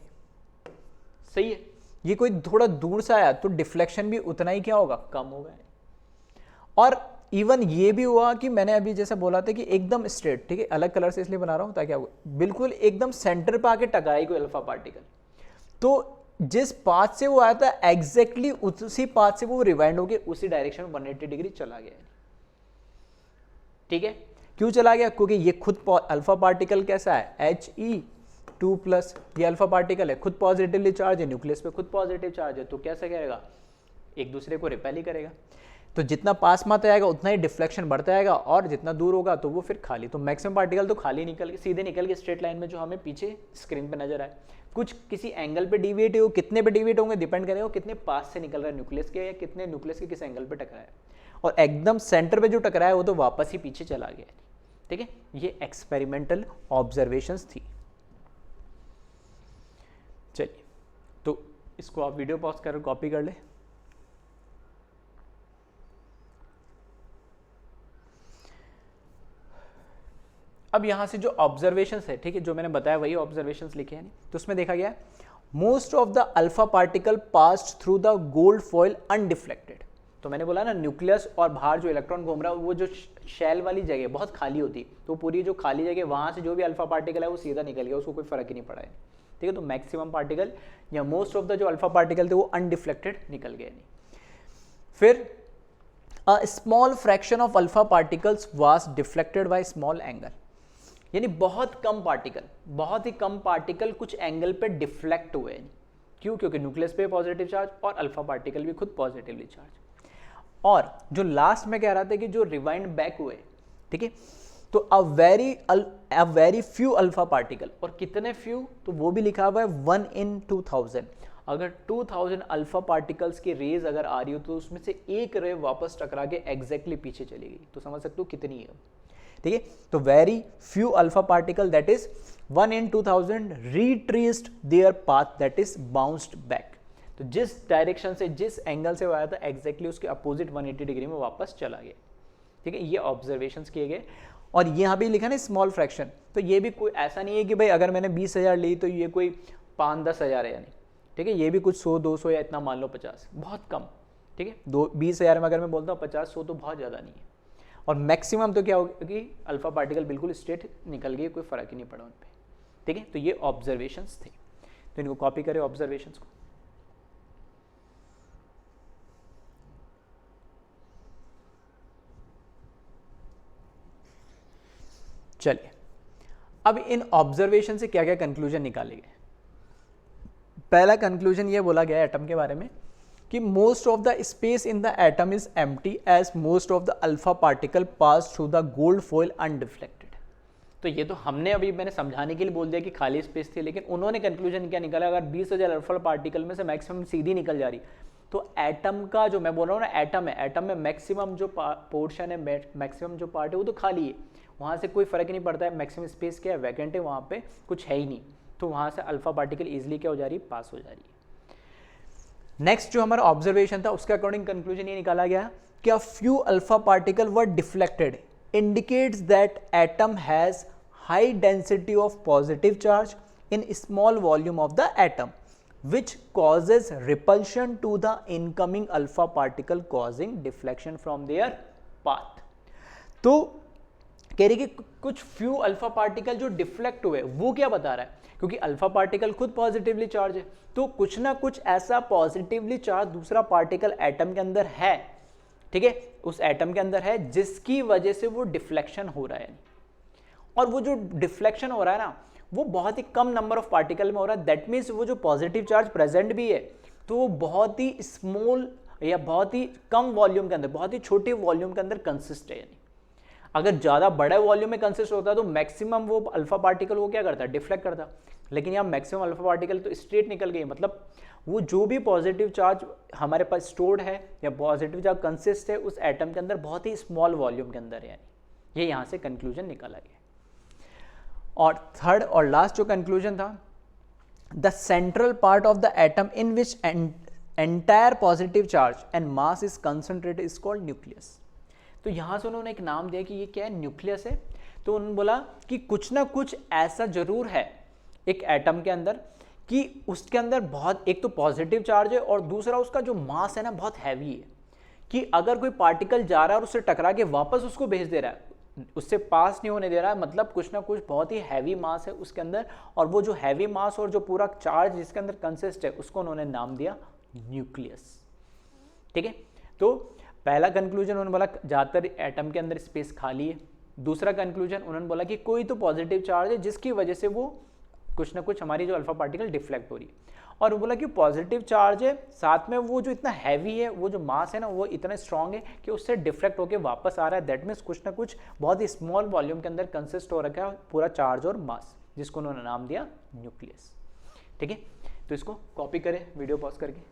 सही है, ये कोई थोड़ा दूर से आया तो डिफ्लेक्शन भी उतना ही क्या होगा, कम होगा। और इवन ये भी हुआ कि मैंने अभी जैसे बोला था कि एकदम स्ट्रेट, ठीक है, अलग कलर से इसलिए बना रहा हूं ताकि बिल्कुल एकदम सेंटर पे आके टकराई कोई अल्फा पार्टिकल, तो जिस पाथ से वो आया था एग्जैक्टली उसी पाथ से वो रिवाइंड होके उसी डायरेक्शन में 180 डिग्री चला गया। ठीक है, क्यों चला गया, क्योंकि ये खुद अल्फा पार्टिकल कैसा है, He2+, ये अल्फा पार्टिकल है, खुद पॉजिटिवली चार्ज है, न्यूक्लियस पे खुद पॉजिटिव चार्ज है, तो कैसे करेगा, एक दूसरे को रिपेल ही करेगा। तो जितना पास में आता जाएगा उतना ही डिफ्लेक्शन बढ़ता जाएगा, और जितना दूर होगा तो वो फिर खाली। तो मैक्सिमम पार्टिकल तो खाली निकल के सीधे निकल के स्ट्रेट लाइन में जो हमें पीछे स्क्रीन पे नजर आए। कुछ किसी एंगल पे डिविएट हो, कितने पे डिविएट होंगे डिपेंड करेगा कितने पास से निकल रहा है न्यूक्लियस के, या कितने न्यूक्लियस के किस एंगल पे टकराया है। और एकदम सेंटर पे जो टकराया वो तो वापस ही पीछे चला गया। ठीक है, ये एक्सपेरिमेंटल ऑब्जर्वेशंस थी। चलिए, तो इसको आप वीडियो पॉज कर कॉपी कर ले। अब यहाँ से जो ऑब्जर्वेशंस है, ठीक है, जो मैंने बताया वही ऑब्जर्वेशंस लिखे हैं, तो उसमें देखा गया most of the alpha particle passed through the gold foil undeflected. तो मैंने बोला ना, न्यूक्लियस और बाहर जो इलेक्ट्रॉन घूम रहा है वो जो शेल वाली जगह बहुत खाली होती है, तो पूरी जो खाली जगह वहाँ से जो भी अल्फा पार्टिकल है वो सीधा निकल गया, उसको कोई फर्क ही नहीं पड़ा है। ठीक है, तो मैक्सिमम पार्टिकल या मोस्ट ऑफ द जो अल्फा पार्टिकल थे वो अनडिफ्लेक्टेड निकल गए नहीं। फिर a small fraction of alpha particles was deflected by small angle, यानी बहुत कम पार्टिकल, बहुत ही कम पार्टिकल कुछ एंगल पे डिफ्लेक्ट हुए। क्यों? क्योंकि न्यूक्लियस पे पॉजिटिव चार्ज और अल्फा पार्टिकल भी खुद पॉजिटिवली चार्ज। और जो लास्ट में कह रहा था कि जो रिवाइंड बैक हुए, ठीक है, तो a very few alpha particle, और कितने फ्यू, तो वो भी लिखा हुआ है 1 in 2000। अगर 2000 अल्फा पार्टिकल्स की रेज अगर आ रही हो तो उसमें से एक रे वापस टकरा के एग्जैक्टली पीछे चली गई, तो समझ सकते हो कितनी है। ठीक है, तो very few alpha particle that is 1 in 2000 retraced their path that is bounced back. तो जिस डायरेक्शन से, जिस एंगल से वो आया था एग्जैक्टली उसके अपोजिट 180 डिग्री में वापस चला गया। ठीक है, ये ऑब्जर्वेशंस किए गए। और यहाँ भी लिखा ना स्मॉल फ्रैक्शन, तो ये भी कोई ऐसा नहीं है कि भाई अगर मैंने 20,000 ली तो ये कोई 5-10 हज़ार है, यानी ठीक है, ये भी कुछ 100-200 या इतना मान लो 50, बहुत कम। ठीक है, 20,000 में अगर मैं बोलता हूँ 50-100 तो बहुत ज़्यादा नहीं है। और मैक्सिमम तो क्या होगा कि अल्फा पार्टिकल बिल्कुल स्ट्रेट निकल गए, कोई फर्क ही नहीं पड़ा उन पर। ठीक है, तो ये ऑब्जर्वेशंस थे, तो इनको कॉपी करें ऑब्जर्वेशंस को। चलिए, अब इन ऑब्जर्वेशन से क्या क्या कंक्लूजन निकाले गए। पहला कंक्लूजन ये बोला गया एटम के बारे में कि most of the space in the atom is empty as most of the alpha particle pass through the gold foil undeflected. तो ये तो हमने अभी मैंने समझाने के लिए बोल दिया कि खाली स्पेस थी, लेकिन उन्होंने कंक्लूजन क्या निकाला, अगर 20,000 अल्फा पार्टिकल में से मैक्सिमम सीधी निकल जा रही, तो एटम का जो मैं बोल रहा हूँ ना, एटम है, एटम में मैक्सिमम जो पोर्शन है, मैक्सिमम जो पार्ट है वो तो खाली है, वहाँ से कोई फर्क नहीं पड़ता है, मैक्सिमम स्पेस क्या है, वैकेंट है, वहाँ पे कुछ है ही नहीं, तो वहाँ से अल्फा पार्टिकल ईजिली क्या हो जा रही है, पास हो जा रही है। नेक्स्ट जो हमारा ऑब्जर्वेशन था उसके अकॉर्डिंग कंक्लूजन ये निकाला गया कि a few alpha particle were deflected indicates that atom has high density of positive charge in small volume of the atom which causes repulsion to the incoming alpha particle causing deflection from their path। तो कह रही कि कुछ फ्यू अल्फा पार्टिकल जो डिफ्लेक्ट हुए, वो क्या बता रहा है, क्योंकि अल्फा पार्टिकल खुद पॉजिटिवली चार्ज है, तो कुछ ना कुछ ऐसा पॉजिटिवली चार्ज दूसरा पार्टिकल एटम के अंदर है, ठीक है, उस एटम के अंदर है जिसकी वजह से वो डिफ्लेक्शन हो रहा है। और वो जो डिफ्लेक्शन हो रहा है ना, वो बहुत ही कम नंबर ऑफ पार्टिकल में हो रहा है। दैट मीन्स वो जो पॉजिटिव चार्ज प्रेजेंट भी है तो वो बहुत ही स्मॉल या बहुत ही कम वॉल्यूम के अंदर, बहुत ही छोटे वॉल्यूम के अंदर कंसिस्ट है। यानी अगर ज़्यादा बड़े वॉल्यूम में कंसिस्ट होता है तो मैक्सिमम वो अल्फा पार्टिकल वो क्या करता है, डिफ्लेक्ट करता, लेकिन यहाँ मैक्सिमम अल्फा पार्टिकल तो स्ट्रेट निकल गई, मतलब वो जो भी पॉजिटिव चार्ज हमारे पास स्टोर्ड है या पॉजिटिव चार्ज कंसिस्ट है उस एटम के अंदर बहुत ही स्मॉल वॉल्यूम के अंदर है। यानी ये यहाँ से कंक्लूजन निकाला गया। और थर्ड और लास्ट जो कंक्लूजन था, the central part of the atom in which entire positive charge and mass is concentrated is called nucleus. तो यहाँ से उन्होंने एक नाम दिया कि ये क्या है, न्यूक्लियस है। तो उन्होंने बोला कि कुछ ना कुछ ऐसा जरूर है एक एटम के अंदर कि उसके अंदर बहुत, एक तो पॉजिटिव चार्ज है और दूसरा उसका जो मास है ना बहुत हैवी है, कि अगर कोई पार्टिकल जा रहा है और उससे टकरा के वापस उसको भेज दे रहा है, उससे पास नहीं होने दे रहा है, मतलब कुछ ना कुछ बहुत ही हैवी मास है उसके अंदर, और वो जो हैवी मास और जो पूरा चार्ज जिसके अंदर कंसिस्ट है उसको उन्होंने नाम दिया न्यूक्लियस। ठीक है, तो पहला कंक्लूजन उन्होंने बोला ज़्यादातर एटम के अंदर स्पेस खाली है। दूसरा कंक्लूजन उन्होंने बोला कि कोई तो पॉजिटिव चार्ज है जिसकी वजह से वो कुछ ना कुछ हमारी जो अल्फा पार्टिकल डिफ्लेक्ट हो रही है, और वो बोला कि पॉजिटिव चार्ज है साथ में वो जो इतना हैवी है, वो जो मास है ना वो इतना स्ट्रांग है कि उससे डिफ्लेक्ट होकर वापस आ रहा है। दैट मीन्स कुछ ना कुछ बहुत ही स्मॉल वॉल्यूम के अंदर कंसिस्ट हो रखा है पूरा चार्ज और मास, जिसको उन्होंने नाम दिया न्यूक्लियस। ठीक है, तो इसको कॉपी करें वीडियो पॉज करके।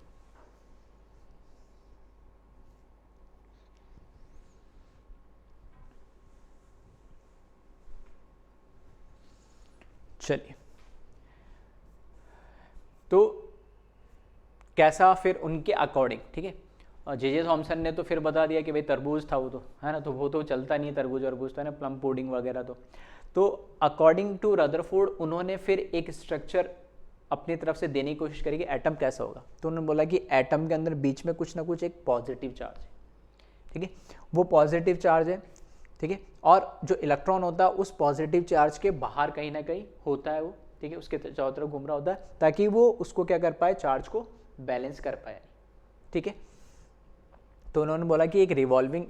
चलिए, तो कैसा फिर उनके अकॉर्डिंग, ठीक है। और जे थॉमसन ने तो फिर बता दिया कि भाई तरबूज था वो तो, है ना, तो वो तो चलता नहीं है तरबूज वरबूज, था ना, प्लम पुडिंग वगैरह। तो अकॉर्डिंग टू रदरफोर्ड उन्होंने फिर एक स्ट्रक्चर अपनी तरफ से देने की कोशिश करी कि एटम कैसा होगा। तो उन्होंने बोला कि एटम के अंदर बीच में कुछ ना कुछ एक पॉजिटिव चार्ज है, ठीक है, वो पॉजिटिव चार्ज है, ठीक है, और जो इलेक्ट्रॉन होता है उस पॉजिटिव चार्ज के बाहर कहीं ना कहीं होता है वो, ठीक है, उसके चारों तरफ घूम रहा होता है ताकि वो उसको क्या कर पाए, चार्ज को बैलेंस कर पाए, ठीक है। तो उन्होंने बोला कि एक रिवॉल्विंग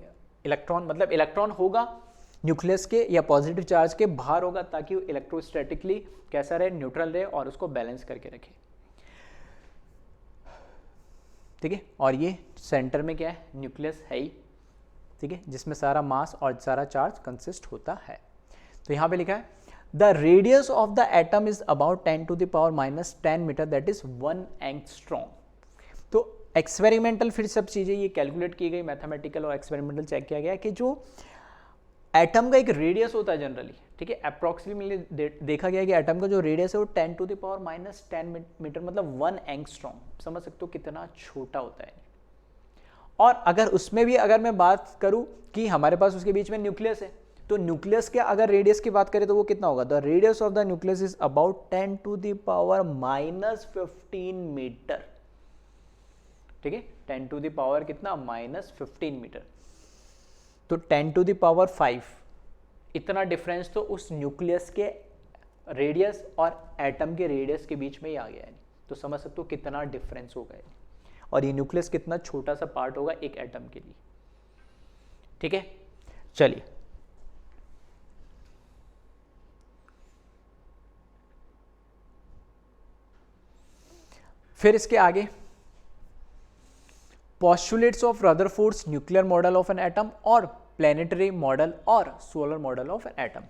इलेक्ट्रॉन, मतलब इलेक्ट्रॉन होगा न्यूक्लियस के या पॉजिटिव चार्ज के बाहर होगा ताकि वो इलेक्ट्रोस्टैटिकली कैसा रहे, न्यूट्रल रहे और उसको बैलेंस करके रखे, ठीक है। और ये सेंटर में क्या है, न्यूक्लियस है ही, ठीक है, जिसमें सारा मास और सारा चार्ज कंसिस्ट होता है। तो यहाँ पे लिखा है the radius of the atom is about 10⁻⁻10 metre, that is 1 angstrom. तो एक्सपेरिमेंटल फिर सब चीज़ें ये कैलकुलेट की गई, मैथमेटिकल और एक्सपेरिमेंटल चेक किया गया कि जो एटम का एक रेडियस होता है जनरली, ठीक है, अप्रॉक्सीमेटली देखा गया कि एटम का जो रेडियस है वो 10⁻⁻10 मीटर, मतलब 1 एंगस्ट्रॉम, समझ सकते हो कितना छोटा होता है। और अगर उसमें भी अगर मैं बात करूं कि हमारे पास उसके बीच में न्यूक्लियस है, तो न्यूक्लियस के अगर रेडियस की बात करें तो वो कितना होगा, the radius of the nucleus is about 10⁻⁻15 metre, ठीक है, 10 कितना -15 मीटर, तो 10⁵ इतना डिफरेंस तो उस न्यूक्लियस के रेडियस और एटम के रेडियस के बीच में ही आ गया है। तो समझ सकते हो कितना डिफरेंस होगा है। और ये न्यूक्लियस कितना छोटा सा पार्ट होगा एक एटम के लिए, ठीक है। चलिए, फिर इसके आगे postulates of Rutherford's nuclear model of an atom और प्लैनेटरी मॉडल और solar model of an atom.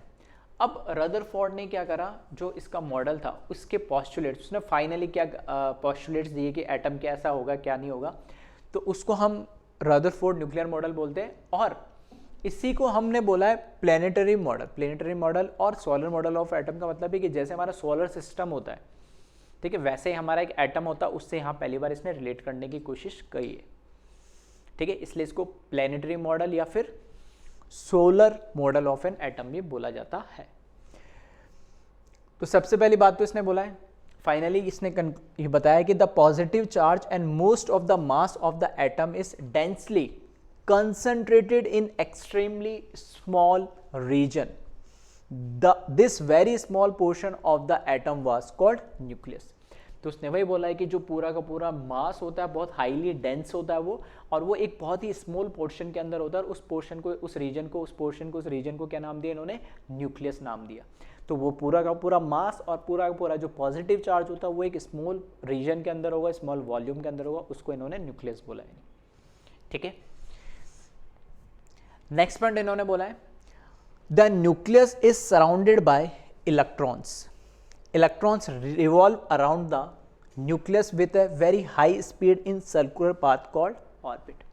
अब रदरफोर्ड ने क्या करा, जो इसका मॉडल था उसके पोस्टुलेट्स, उसने फाइनली क्या पोस्टुलेट्स दिए कि एटम कैसा होगा क्या नहीं होगा, तो उसको हम रदरफोर्ड न्यूक्लियर मॉडल बोलते हैं। और इसी को हमने बोला है प्लैनेटरी मॉडल। प्लैनेटरी मॉडल और सोलर मॉडल ऑफ एटम का मतलब है कि जैसे हमारा सोलर सिस्टम होता है, ठीक है, वैसे ही हमारा एक एटम होता है, उससे यहाँ पहली बार इसने रिलेट करने की कोशिश करी है, ठीक है, इसलिए इसको प्लैनेटरी मॉडल या फिर solar model of an atom भी बोला जाता है। तो सबसे पहली बात तो इसने बोला है, फाइनली इसने ये बताया कि the positive charge and most of the mass of the atom is densely concentrated in extremely small region, this very small portion of the atom was called nucleus. तो उसने वही बोला है कि जो पूरा का पूरा मास होता है बहुत हाईली डेंस होता है वो, और वो एक बहुत ही स्मॉल पोर्शन के अंदर होता है, और उस पोर्शन को उस रीजन को क्या नाम दिया इन्होंने, न्यूक्लियस नाम दिया। तो वो पूरा का पूरा मास और पूरा का पूरा जो पॉजिटिव चार्ज होता है वो एक स्मॉल रीजन के अंदर होगा, स्मॉल वॉल्यूम के अंदर होगा, उसको इन्होंने न्यूक्लियस बोला है, ठीक है। नेक्स्ट पॉइंट इन्होंने बोला है the nucleus is surrounded bye electrons, electrons revolve around the nucleus with a very high speed in circular path called orbit।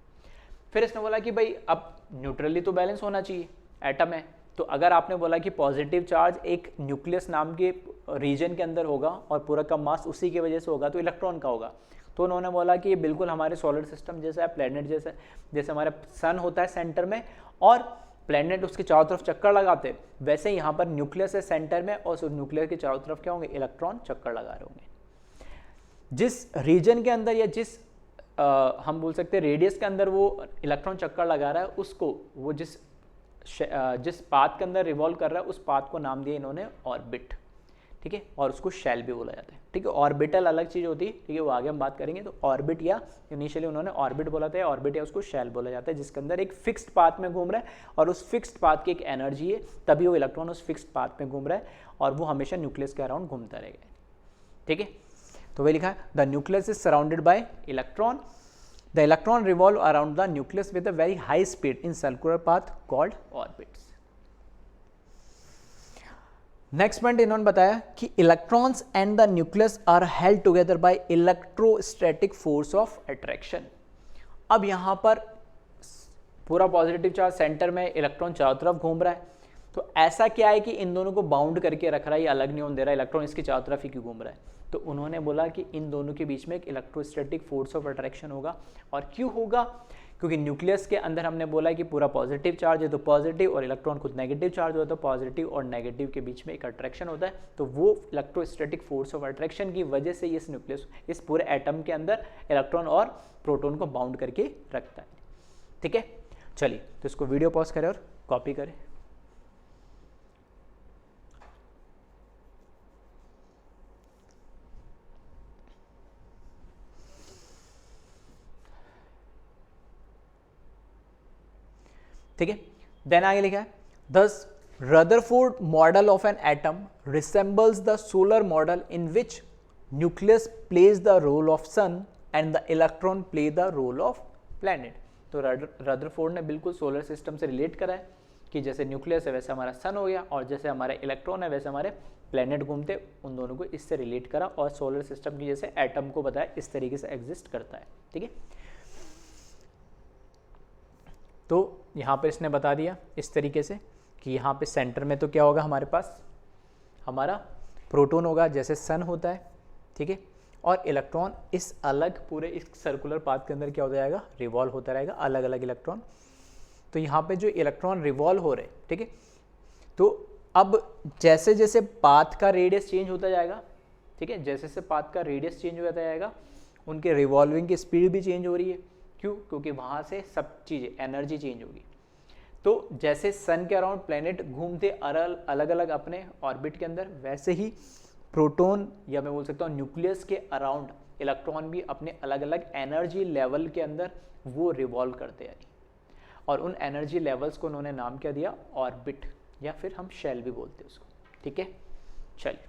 फिर इसने बोला कि भाई अब न्यूट्रली तो बैलेंस होना चाहिए, एटम है, तो अगर आपने बोला कि पॉजिटिव चार्ज एक न्यूक्लियस नाम के रीजन के अंदर होगा और पूरा का मास उसी की वजह से होगा, तो इलेक्ट्रॉन का होगा। तो उन्होंने बोला कि ये बिल्कुल हमारे सोलर सिस्टम जैसा है, प्लैनेट जैसा, जैसे हमारा सन होता है सेंटर में और प्लैनेट उसके चारों तरफ चक्कर लगाते हैं, वैसे यहाँ पर न्यूक्लियस है सेंटर में और उस न्यूक्लियस के चारों तरफ क्या होंगे, इलेक्ट्रॉन चक्कर लगा रहे होंगे। जिस रीजन के अंदर या जिस हम बोल सकते हैं रेडियस के अंदर वो इलेक्ट्रॉन चक्कर लगा रहा है, उसको वो जिस पाथ के अंदर रिवॉल्व कर रहा है उस पाथ को नाम दिया इन्होंने ऑर्बिट, ठीक है, और उसको शेल भी बोला जाता है, ठीक है। ऑर्बिटल अलग चीज़ होती है, ठीक है, वो आगे हम बात करेंगे। तो ऑर्बिट या इनिशियली उन्होंने ऑर्बिट बोला था, ऑर्बिट या उसको शेल बोला जाता है, जिसके अंदर एक फिक्स्ड पाथ में घूम रहा है और उस फिक्स्ड पाथ की एक एनर्जी है, तभी वो इलेक्ट्रॉन उस फिक्स्ड पाथ में घूम रहा है और वो हमेशा न्यूक्लियस के अराउंड घूमता रहेगा, ठीक है। तो वही लिखा है the nucleus is surrounded by electron, the electron revolve around the nucleus with a very high speed in circular path called orbits. Next point इन्होंने बताया कि electrons and the nucleus are held together by electrostatic force of attraction. अब यहाँ पर पूरा पॉजिटिव चार्ज सेंटर में, इलेक्ट्रॉन चारों तरफ घूम रहा है, तो ऐसा क्या है कि इन दोनों को बाउंड करके रख रहा है, ये अलग नहीं होने दे रहा, इलेक्ट्रॉन इसके चारों तरफ ही क्यों घूम रहा है? तो उन्होंने बोला कि इन दोनों के बीच में एक इलेक्ट्रोस्टैटिक फोर्स ऑफ अट्रैक्शन होगा। और क्यों होगा? क्योंकि न्यूक्लियस के अंदर हमने बोला कि पूरा पॉजिटिव चार्ज है, तो पॉजिटिव और इलेक्ट्रॉन खुद नेगेटिव चार्ज होता है, तो पॉजिटिव और नेगेटिव के बीच में एक अट्रैक्शन होता है। तो वो इलेक्ट्रोस्टैटिक फोर्स ऑफ अट्रैक्शन की वजह से इस न्यूक्लियस, इस पूरे एटम के अंदर इलेक्ट्रॉन और प्रोटॉन को बाउंड करके रखता है। ठीक है, चलिए तो इसको वीडियो पॉज करें और कॉपी करें। ठीक है, देन आगे लिखा है, thus Rutherford model of an atom resembles the solar model in which nucleus plays the role of sun and the electron play the role of planet। तो रदरफोर्ड ने बिल्कुल सोलर सिस्टम से रिलेट करा है कि जैसे न्यूक्लियस है वैसे हमारा सन हो गया, और जैसे हमारे इलेक्ट्रॉन है वैसे हमारे प्लैनेट घूमते, उन दोनों को इससे रिलेट करा और सोलर सिस्टम की जैसे एटम को बताया इस तरीके से एग्जिस्ट करता है। ठीक है, तो यहाँ पर इसने बता दिया इस तरीके से कि यहाँ पे सेंटर में तो क्या होगा, हमारे पास हमारा प्रोटॉन होगा जैसे सन होता है। ठीक है, और इलेक्ट्रॉन इस अलग पूरे इस सर्कुलर पाथ के अंदर क्या होता जाएगा, रिवॉल्व होता रहेगा, अलग अलग इलेक्ट्रॉन। तो यहाँ पे जो इलेक्ट्रॉन रिवॉल्व हो रहे, ठीक है, तो अब जैसे जैसे पाथ का रेडियस चेंज होता जाएगा, ठीक है, जैसे जैसे पाथ का रेडियस चेंज होता जाएगा उनके रिवॉल्विंग की स्पीड भी चेंज हो रही है। क्यों? क्योंकि वहाँ से सब चीज़ें एनर्जी चेंज होगी। तो जैसे सन के अराउंड प्लैनेट घूमते अलग अलग अपने ऑर्बिट के अंदर, वैसे ही प्रोटॉन या मैं बोल सकता हूँ न्यूक्लियस के अराउंड इलेक्ट्रॉन भी अपने अलग अलग एनर्जी लेवल के अंदर वो रिवॉल्व करते हैं, और उन एनर्जी लेवल्स को उन्होंने नाम क्या दिया, ऑर्बिट, या फिर हम शेल भी बोलते हैं उसको। ठीक है, चलिए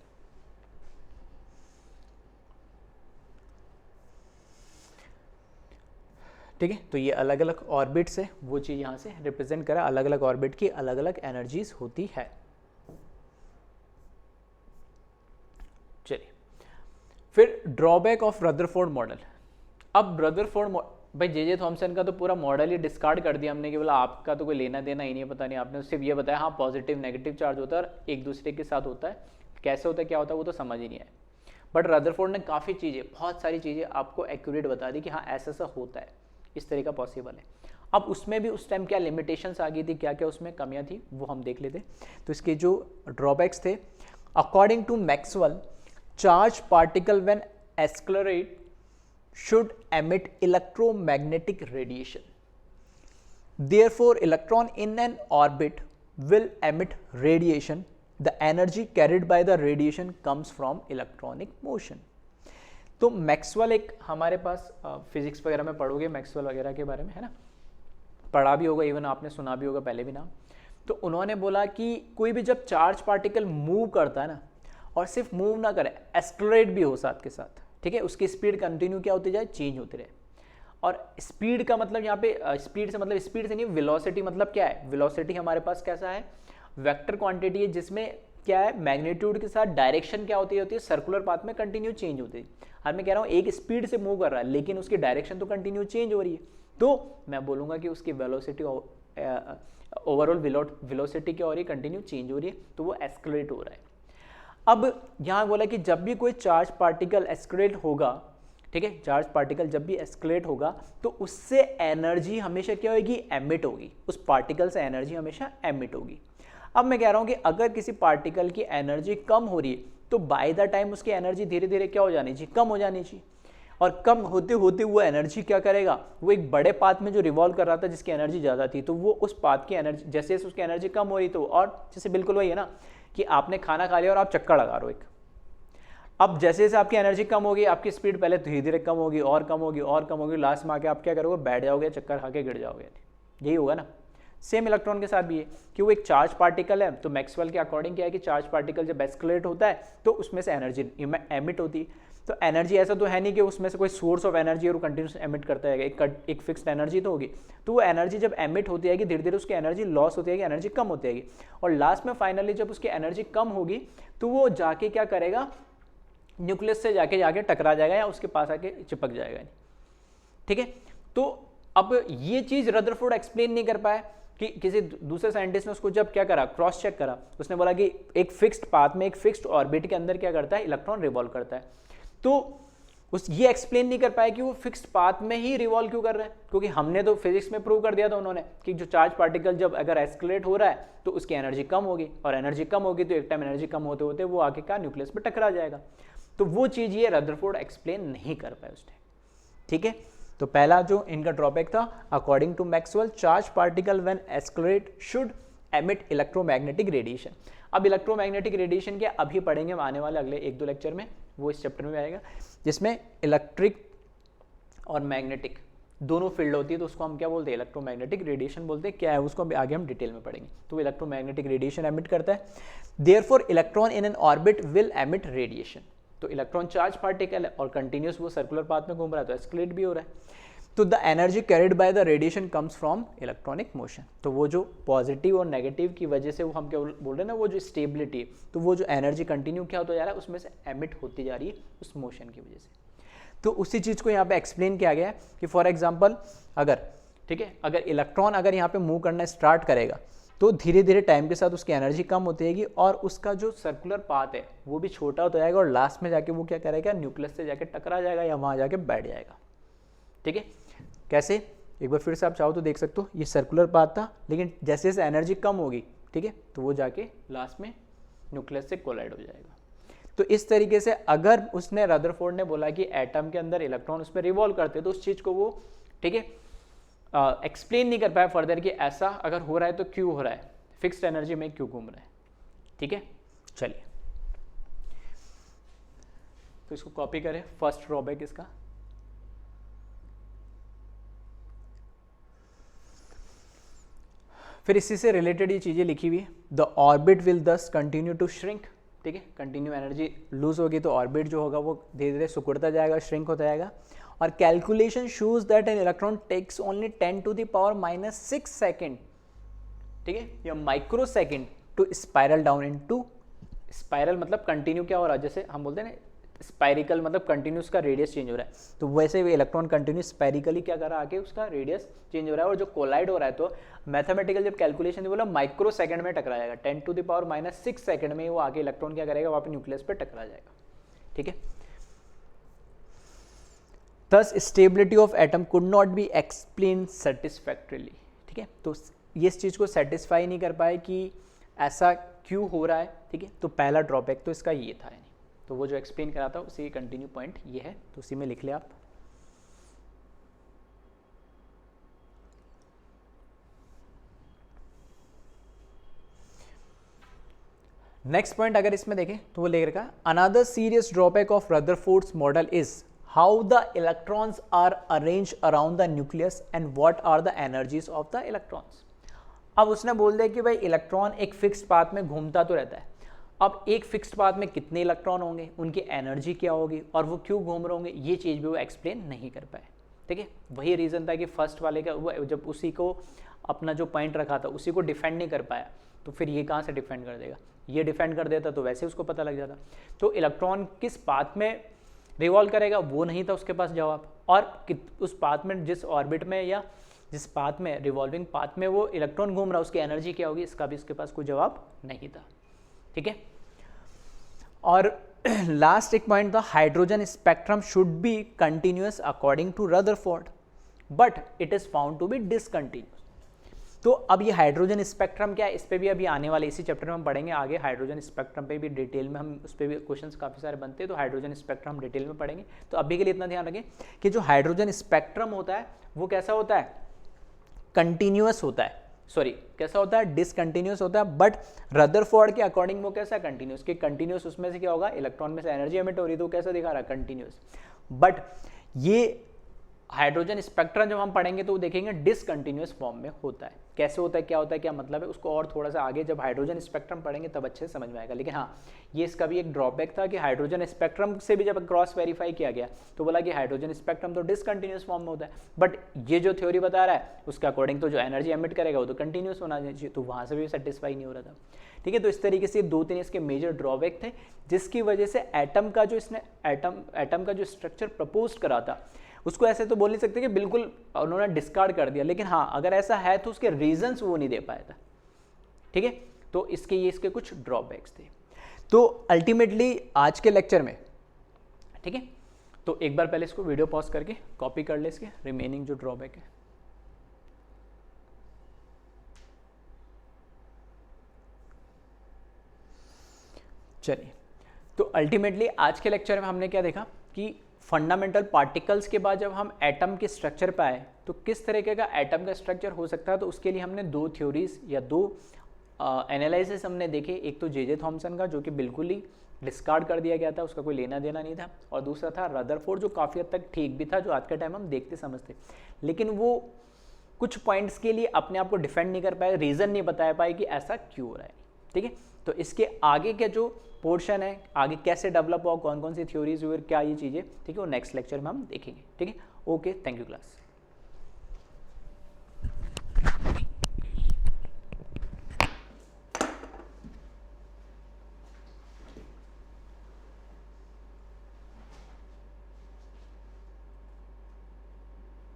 ठीक है, तो ये अलग अलग ऑर्बिट्स है, वो चीज़ यहाँ से रिप्रेजेंट करा, अलग अलग ऑर्बिट की अलग अलग एनर्जीज होती है। चलिए, फिर ड्रॉबैक ऑफ रदरफोर्ड मॉडल। अब रदरफोर्ड भाई जे थॉमसन का तो पूरा मॉडल ही डिस्कार्ड कर दिया हमने कि बोला आपका तो कोई लेना देना ही नहीं है, पता नहीं, आपने सिर्फ ये बताया हाँ पॉजिटिव नेगेटिव चार्ज होता है और एक दूसरे के साथ होता है, कैसे होता है क्या होता है वो तो समझ ही नहीं आया। बट रदरफोर्ड ने काफ़ी चीज़ें, बहुत सारी चीज़ें आपको एक्यूरेट बता दी कि हाँ ऐसा ऐसा होता है, इस तरीका पॉसिबल है। अब उसमें भी उस टाइम क्या लिमिटेशंस आ गई थी, क्या क्या उसमें कमियां थी, वो हम देख लेते। तो इसके जो ड्रॉबैक्स थे, according to Maxwell, charge particle when accelerate should emit electromagnetic radiation. Therefore, electron in an orbit will emit radiation. The energy carried by the radiation comes from electronic motion. तो मैक्सवेल एक हमारे पास फिजिक्स वगैरह में पढ़ोगे मैक्सवेल वगैरह के बारे में, है ना, पढ़ा भी होगा, इवन आपने सुना भी होगा पहले भी नाम। तो उन्होंने बोला कि कोई भी जब चार्ज पार्टिकल मूव करता है ना, और सिर्फ मूव ना करे, एक्सेलरेट भी हो साथ के साथ, ठीक है, उसकी स्पीड कंटिन्यू क्या होती जाए, चेंज होती रहे। और स्पीड का मतलब यहाँ पे स्पीड से मतलब स्पीड से नहीं, वेलोसिटी मतलब क्या है, वेलोसिटी हमारे पास कैसा है, वेक्टर क्वांटिटी है, जिसमें क्या है, मैग्नीट्यूड के साथ डायरेक्शन क्या होती है सर्कुलर पाथ में कंटिन्यू चेंज होती है। और मैं कह रहा हूँ एक स्पीड से मूव कर रहा है लेकिन उसकी डायरेक्शन तो कंटिन्यू चेंज हो रही है, तो मैं बोलूँगा कि उसकी वेलोसिटी ओवरऑल वेलोसिटी क्या हो रही है, कंटिन्यू चेंज हो रही है, तो वो एक्सेलरेट हो रहा है। अब यहाँ बोला कि जब भी कोई चार्ज पार्टिकल एक्सेलरेट होगा, ठीक है, चार्ज पार्टिकल जब भी एक्सेलरेट होगा तो उससे एनर्जी हमेशा क्या होगी, एमिट होगी, उस पार्टिकल से एनर्जी हमेशा एमिट होगी। अब मैं कह रहा हूँ कि अगर किसी पार्टिकल की एनर्जी कम हो रही है तो बाय द टाइम उसकी एनर्जी धीरे धीरे क्या हो जानी चाहिए, कम हो जानी चाहिए। और कम होते होते वो एनर्जी क्या करेगा, वो एक बड़े पाथ में जो रिवॉल्व कर रहा था जिसकी एनर्जी ज़्यादा थी, तो वो उस पाथ की एनर्जी जैसे जैसे उसकी एनर्जी कम हो रही, तो और जैसे बिल्कुल वही है ना कि आपने खाना खा लिया और आप चक्कर लगा रहे हो एक, अब जैसे जैसे आपकी एनर्जी कम होगी, आपकी स्पीड पहले धीरे धीरे कम होगी और कम होगी और कम होगी, लास्ट में आके आप क्या करोगे, बैठ जाओगे, चक्कर खा के गिर जाओगे। यही होगा ना। सेम इलेक्ट्रॉन के साथ भी है कि वो एक चार्ज पार्टिकल है, तो मैक्सवेल के अकॉर्डिंग क्या है कि चार्ज पार्टिकल जब एक्सेलरेट होता है तो उसमें से एनर्जी एमिट होती है। तो एनर्जी ऐसा तो है नहीं कि उसमें से कोई सोर्स ऑफ एनर्जी और वो कंटिन्यूस एमिट करता है, एक फिक्स्ड एनर्जी तो होगी। तो वो एनर्जी जब एमिट होती जाएगी धीरे धीरे उसकी एनर्जी लॉस होती जाएगी, एनर्जी कम होती जाएगी, और लास्ट में फाइनली जब उसकी एनर्जी कम होगी तो वो जाके क्या करेगा, न्यूक्लियस से जाके टकरा जाएगा या उसके पास आके चिपक जाएगा। ठीक है, तो अब ये चीज़ रदरफोर्ड एक्सप्लेन नहीं कर पाया, कि किसी दूसरे साइंटिस्ट ने उसको जब क्या करा, क्रॉस चेक करा, उसने बोला कि एक फिक्स्ड पाथ में एक फिक्स्ड ऑर्बिट के अंदर क्या करता है, इलेक्ट्रॉन रिवॉल्व करता है। तो ये एक्सप्लेन नहीं कर पाया कि वो फिक्स्ड पाथ में ही रिवॉल्व क्यों कर रहा है, क्योंकि हमने तो फिजिक्स में प्रूव कर दिया था उन्होंने कि जो चार्ज पार्टिकल जब अगर एस्केलेट हो रहा है तो उसकी एनर्जी कम होगी, और एनर्जी कम होगी तो एक टाइम एनर्जी कम होते होते वो आगे का न्यूक्लियस पे टकरा जाएगा। तो वो चीज़ ये रदरफोर्ड एक्सप्लेन नहीं कर पाए उस टाइम। ठीक है, तो पहला जो इनका ड्रॉबैक था, according to Maxwell charge particle when accelerate should emit electromagnetic radiation. अब इलेक्ट्रोमैग्नेटिक रेडिएशन क्या अभी पढ़ेंगे हम आने वाले अगले 1-2 लेक्चर में, वो इस चैप्टर में आएगा, जिसमें इलेक्ट्रिक और मैग्नेटिक दोनों फील्ड होती है, तो उसको हम क्या बोलते हैं, इलेक्ट्रोमैग्नेटिक रेडिएशन बोलते हैं। क्या है उसको आगे हम डिटेल में पढ़ेंगे। तो इलेक्ट्रोमैग्नेटिक रेडिएशन एमिट करता है। Therefore electron in an orbit will emit radiation. तो इलेक्ट्रॉन चार्ज पार्टिकल है और कंटिन्यूस वो सर्कुलर पाथ में घूम रहा है, तो एस्केलेट भी हो रहा है। तो the energy carried by the radiation comes from electronic motion. तो वो जो पॉजिटिव और नेगेटिव की वजह से वो हम क्या बोल रहे हैं ना, वो जो स्टेबिलिटी, तो वो जो एनर्जी कंटिन्यू क्या होता जा रहा है उसमें से एमिट होती जा रही है उस मोशन की वजह से। तो उसी चीज़ को यहाँ पे एक्सप्लेन किया गया है कि फॉर एग्जांपल अगर, ठीक है, अगर इलेक्ट्रॉन अगर यहाँ पे मूव करना स्टार्ट करेगा तो धीरे धीरे टाइम के साथ उसकी एनर्जी कम होती जाएगी और उसका जो सर्कुलर पाथ है वो भी छोटा होता जाएगा और लास्ट में जाके वो क्या करेगा, न्यूक्लियस से जाके टकरा जाएगा या वहाँ जाके बैठ जाएगा। ठीक है, कैसे, एक बार फिर से आप चाहो तो देख सकते हो, ये सर्कुलर पाथ था, लेकिन जैसे जैसे एनर्जी कम होगी, ठीक है, तो वो जाके लास्ट में न्यूक्लियस से कोलाइड हो जाएगा। तो इस तरीके से अगर उसने रदरफोर्ड ने बोला कि एटम के अंदर इलेक्ट्रॉन उसमें रिवॉल्व करते, तो उस चीज़ को वो, ठीक है, एक्सप्लेन नहीं कर पाया फर्दर कि ऐसा अगर हो रहा है तो क्यों हो रहा है, फिक्स्ड एनर्जी में क्यों घूम रहा है। ठीक है, चलिए तो इसको कॉपी करें, फर्स्ट ड्रॉबैक इसका। फिर इसी से रिलेटेड ये चीज़ें लिखी हुई है, द ऑर्बिट विल दस कंटिन्यू टू श्रिंक। ठीक है, कंटिन्यू एनर्जी लूज होगी तो ऑर्बिट जो होगा वो धीरे धीरे सिकुड़ता जाएगा, श्रिंक होता जाएगा। और calculation shows that an electron takes only 10⁻⁻⁶ second, ठीक है, या micro second to spiral down into, spiral मतलब कंटिन्यू क्या हो रहा है, जैसे हम बोलते हैं ना स्पायरिकल मतलब कंटिन्यूस का रेडियस चेंज हो रहा है, तो वैसे भी इलेक्ट्रॉन कंटिन्यूस स्पायरिकली क्या कर रहा है, आके उसका रेडियस चेंज हो रहा है और जो कोलाइड हो रहा है, तो मैथमेटिकल जब कैलकुलेशन बोला माइक्रो सेकंड में टकरा जाएगा, 10⁻⁻⁶ सेकंड में वो आगे इलेक्ट्रॉन क्या करेगा, वहाँ पे न्यूक्लियस पे टकरा जाएगा। ठीक है, thus stability of atom could not be explain satisfactorily. ठीक है, तो ये इस चीज़ को सेटिस्फाई नहीं कर पाए कि ऐसा क्यों हो रहा है। ठीक है, तो पहला ड्रॉबैक तो इसका ये था, तो वो जो एक्सप्लेन करा था उसी कंटिन्यू पॉइंट ये है, तो उसी में लिख ले आप। नेक्स्ट पॉइंट अगर इसमें देखें तो वो लिख रखा है, another serious drawback of Rutherford's model is how the electrons are arrange around the nucleus and what are the energies of the electrons. अब उसने बोल दिया कि भाई इलेक्ट्रॉन एक फिक्स्ड पाथ में घूमता तो रहता है, अब एक फिक्स्ड पाथ में कितने इलेक्ट्रॉन होंगे, उनकी एनर्जी क्या होगी और वो क्यों घूम रहे होंगे, ये चीज़ भी वो एक्सप्लेन नहीं कर पाए। ठीक है, वही रीज़न था कि फर्स्ट वाले का वो जब उसी को अपना जो पॉइंट रखा था उसी को डिफेंड नहीं कर पाया, तो फिर ये कहाँ से डिफेंड कर देगा, ये डिफेंड कर देता तो वैसे उसको पता लग जाता। तो इलेक्ट्रॉन किस पाथ में रिवॉल्व करेगा वो नहीं था उसके पास जवाब, और उस पाथ में जिस ऑर्बिट में या जिस पाथ में रिवॉल्विंग पाथ में वो इलेक्ट्रॉन घूम रहा है उसकी एनर्जी क्या होगी, इसका भी उसके पास कोई जवाब नहीं था। ठीक है, और लास्ट एक पॉइंट था, hydrogen spectrum should be continuous according to Rutherford but it is found to be discontinuous. तो अब ये हाइड्रोजन स्पेक्ट्रम क्या है, इस पे भी अभी आने वाले इसी चैप्टर में हम पढ़ेंगे आगे, हाइड्रोजन स्पेक्ट्रम पे भी डिटेल में हम उस पर भी क्वेश्चंस काफ़ी सारे बनते हैं, तो हाइड्रोजन स्पेक्ट्रम हम डिटेल में पढ़ेंगे। तो अभी के लिए इतना ध्यान रखें कि जो हाइड्रोजन स्पेक्ट्रम होता है वो कैसा होता है, कंटिन्यूअस होता है, सॉरी कैसा होता है, डिसकंटिन्यूअस होता है। बट रदरफोर्ड के अकॉर्डिंग वो कैसा है, कंटिन्यूअस, कि कंटिन्यूअस उसमें से क्या होगा, इलेक्ट्रॉन में से एनर्जी एमिट हो रही है, तो कैसा दिखा रहा है, कंटिन्यूअस। बट ये हाइड्रोजन स्पेक्ट्रम जब हम पढ़ेंगे तो देखेंगे डिसकंटिन्यूअस फॉर्म में होता है। कैसे होता है, क्या मतलब है, उसको और थोड़ा सा आगे जब हाइड्रोजन स्पेक्ट्रम पढ़ेंगे तब अच्छे से समझ में आएगा। लेकिन हाँ, ये इसका भी एक ड्रॉबैक था कि हाइड्रोजन स्पेक्ट्रम से भी जब क्रॉस वेरीफाई किया गया तो बोला कि हाइड्रोजन स्पेक्ट्रम तो डिसकंटिन्यूअस फॉर्म में होता है, बट ये जो थ्योरी बता रहा है उसके अकॉर्डिंग तो जो एनर्जी एमिट करेगा वो तो कंटिन्यूअस होना चाहिए, तो वहाँ से भी सेटिस्फाई नहीं हो रहा था। ठीक है, तो इस तरीके से 2-3 इसके मेजर ड्रॉबैक थे जिसकी वजह से एटम का जो इसने एटम का जो स्ट्रक्चर प्रपोज करा था उसको ऐसे तो बोल नहीं सकते कि बिल्कुल उन्होंने डिस्कार्ड कर दिया, लेकिन हाँ अगर ऐसा है तो उसके रीजंस वो नहीं दे पाया था, ठीक है। तो इसके कुछ ड्रॉबैक्स थे। तो अल्टीमेटली आज के लेक्चर में, ठीक है, तो एक बार पहले इसको वीडियो पॉज करके कॉपी कर ले इसके रिमेनिंग जो ड्रॉबैक है। चलिए, तो अल्टीमेटली आज के लेक्चर में हमने क्या देखा कि फंडामेंटल पार्टिकल्स के बाद जब हम एटम के स्ट्रक्चर पे आए तो किस तरीके का एटम का स्ट्रक्चर हो सकता है। तो उसके लिए हमने दो थ्योरीज या दो एनालिसिस हमने देखे। एक तो जे थॉमसन का जो कि बिल्कुल ही डिस्कार्ड कर दिया गया था, उसका कोई लेना देना नहीं था, और दूसरा था रदरफोर्ड जो काफ़ी हद तक ठीक भी था, जो आज के टाइम हम देखते समझते, लेकिन वो कुछ पॉइंट्स के लिए अपने आप को डिफेंड नहीं कर पाए, रीज़न नहीं बता पाए कि ऐसा क्यों हो रहा है, ठीक है। तो इसके आगे के जो पोर्शन है, आगे कैसे डेवलप हुआ, कौन कौन सी थ्योरीज हुई, क्या ये चीज़ें, ठीक है, वो नेक्स्ट लेक्चर में हम देखेंगे, ठीक है। Okay, thank you class.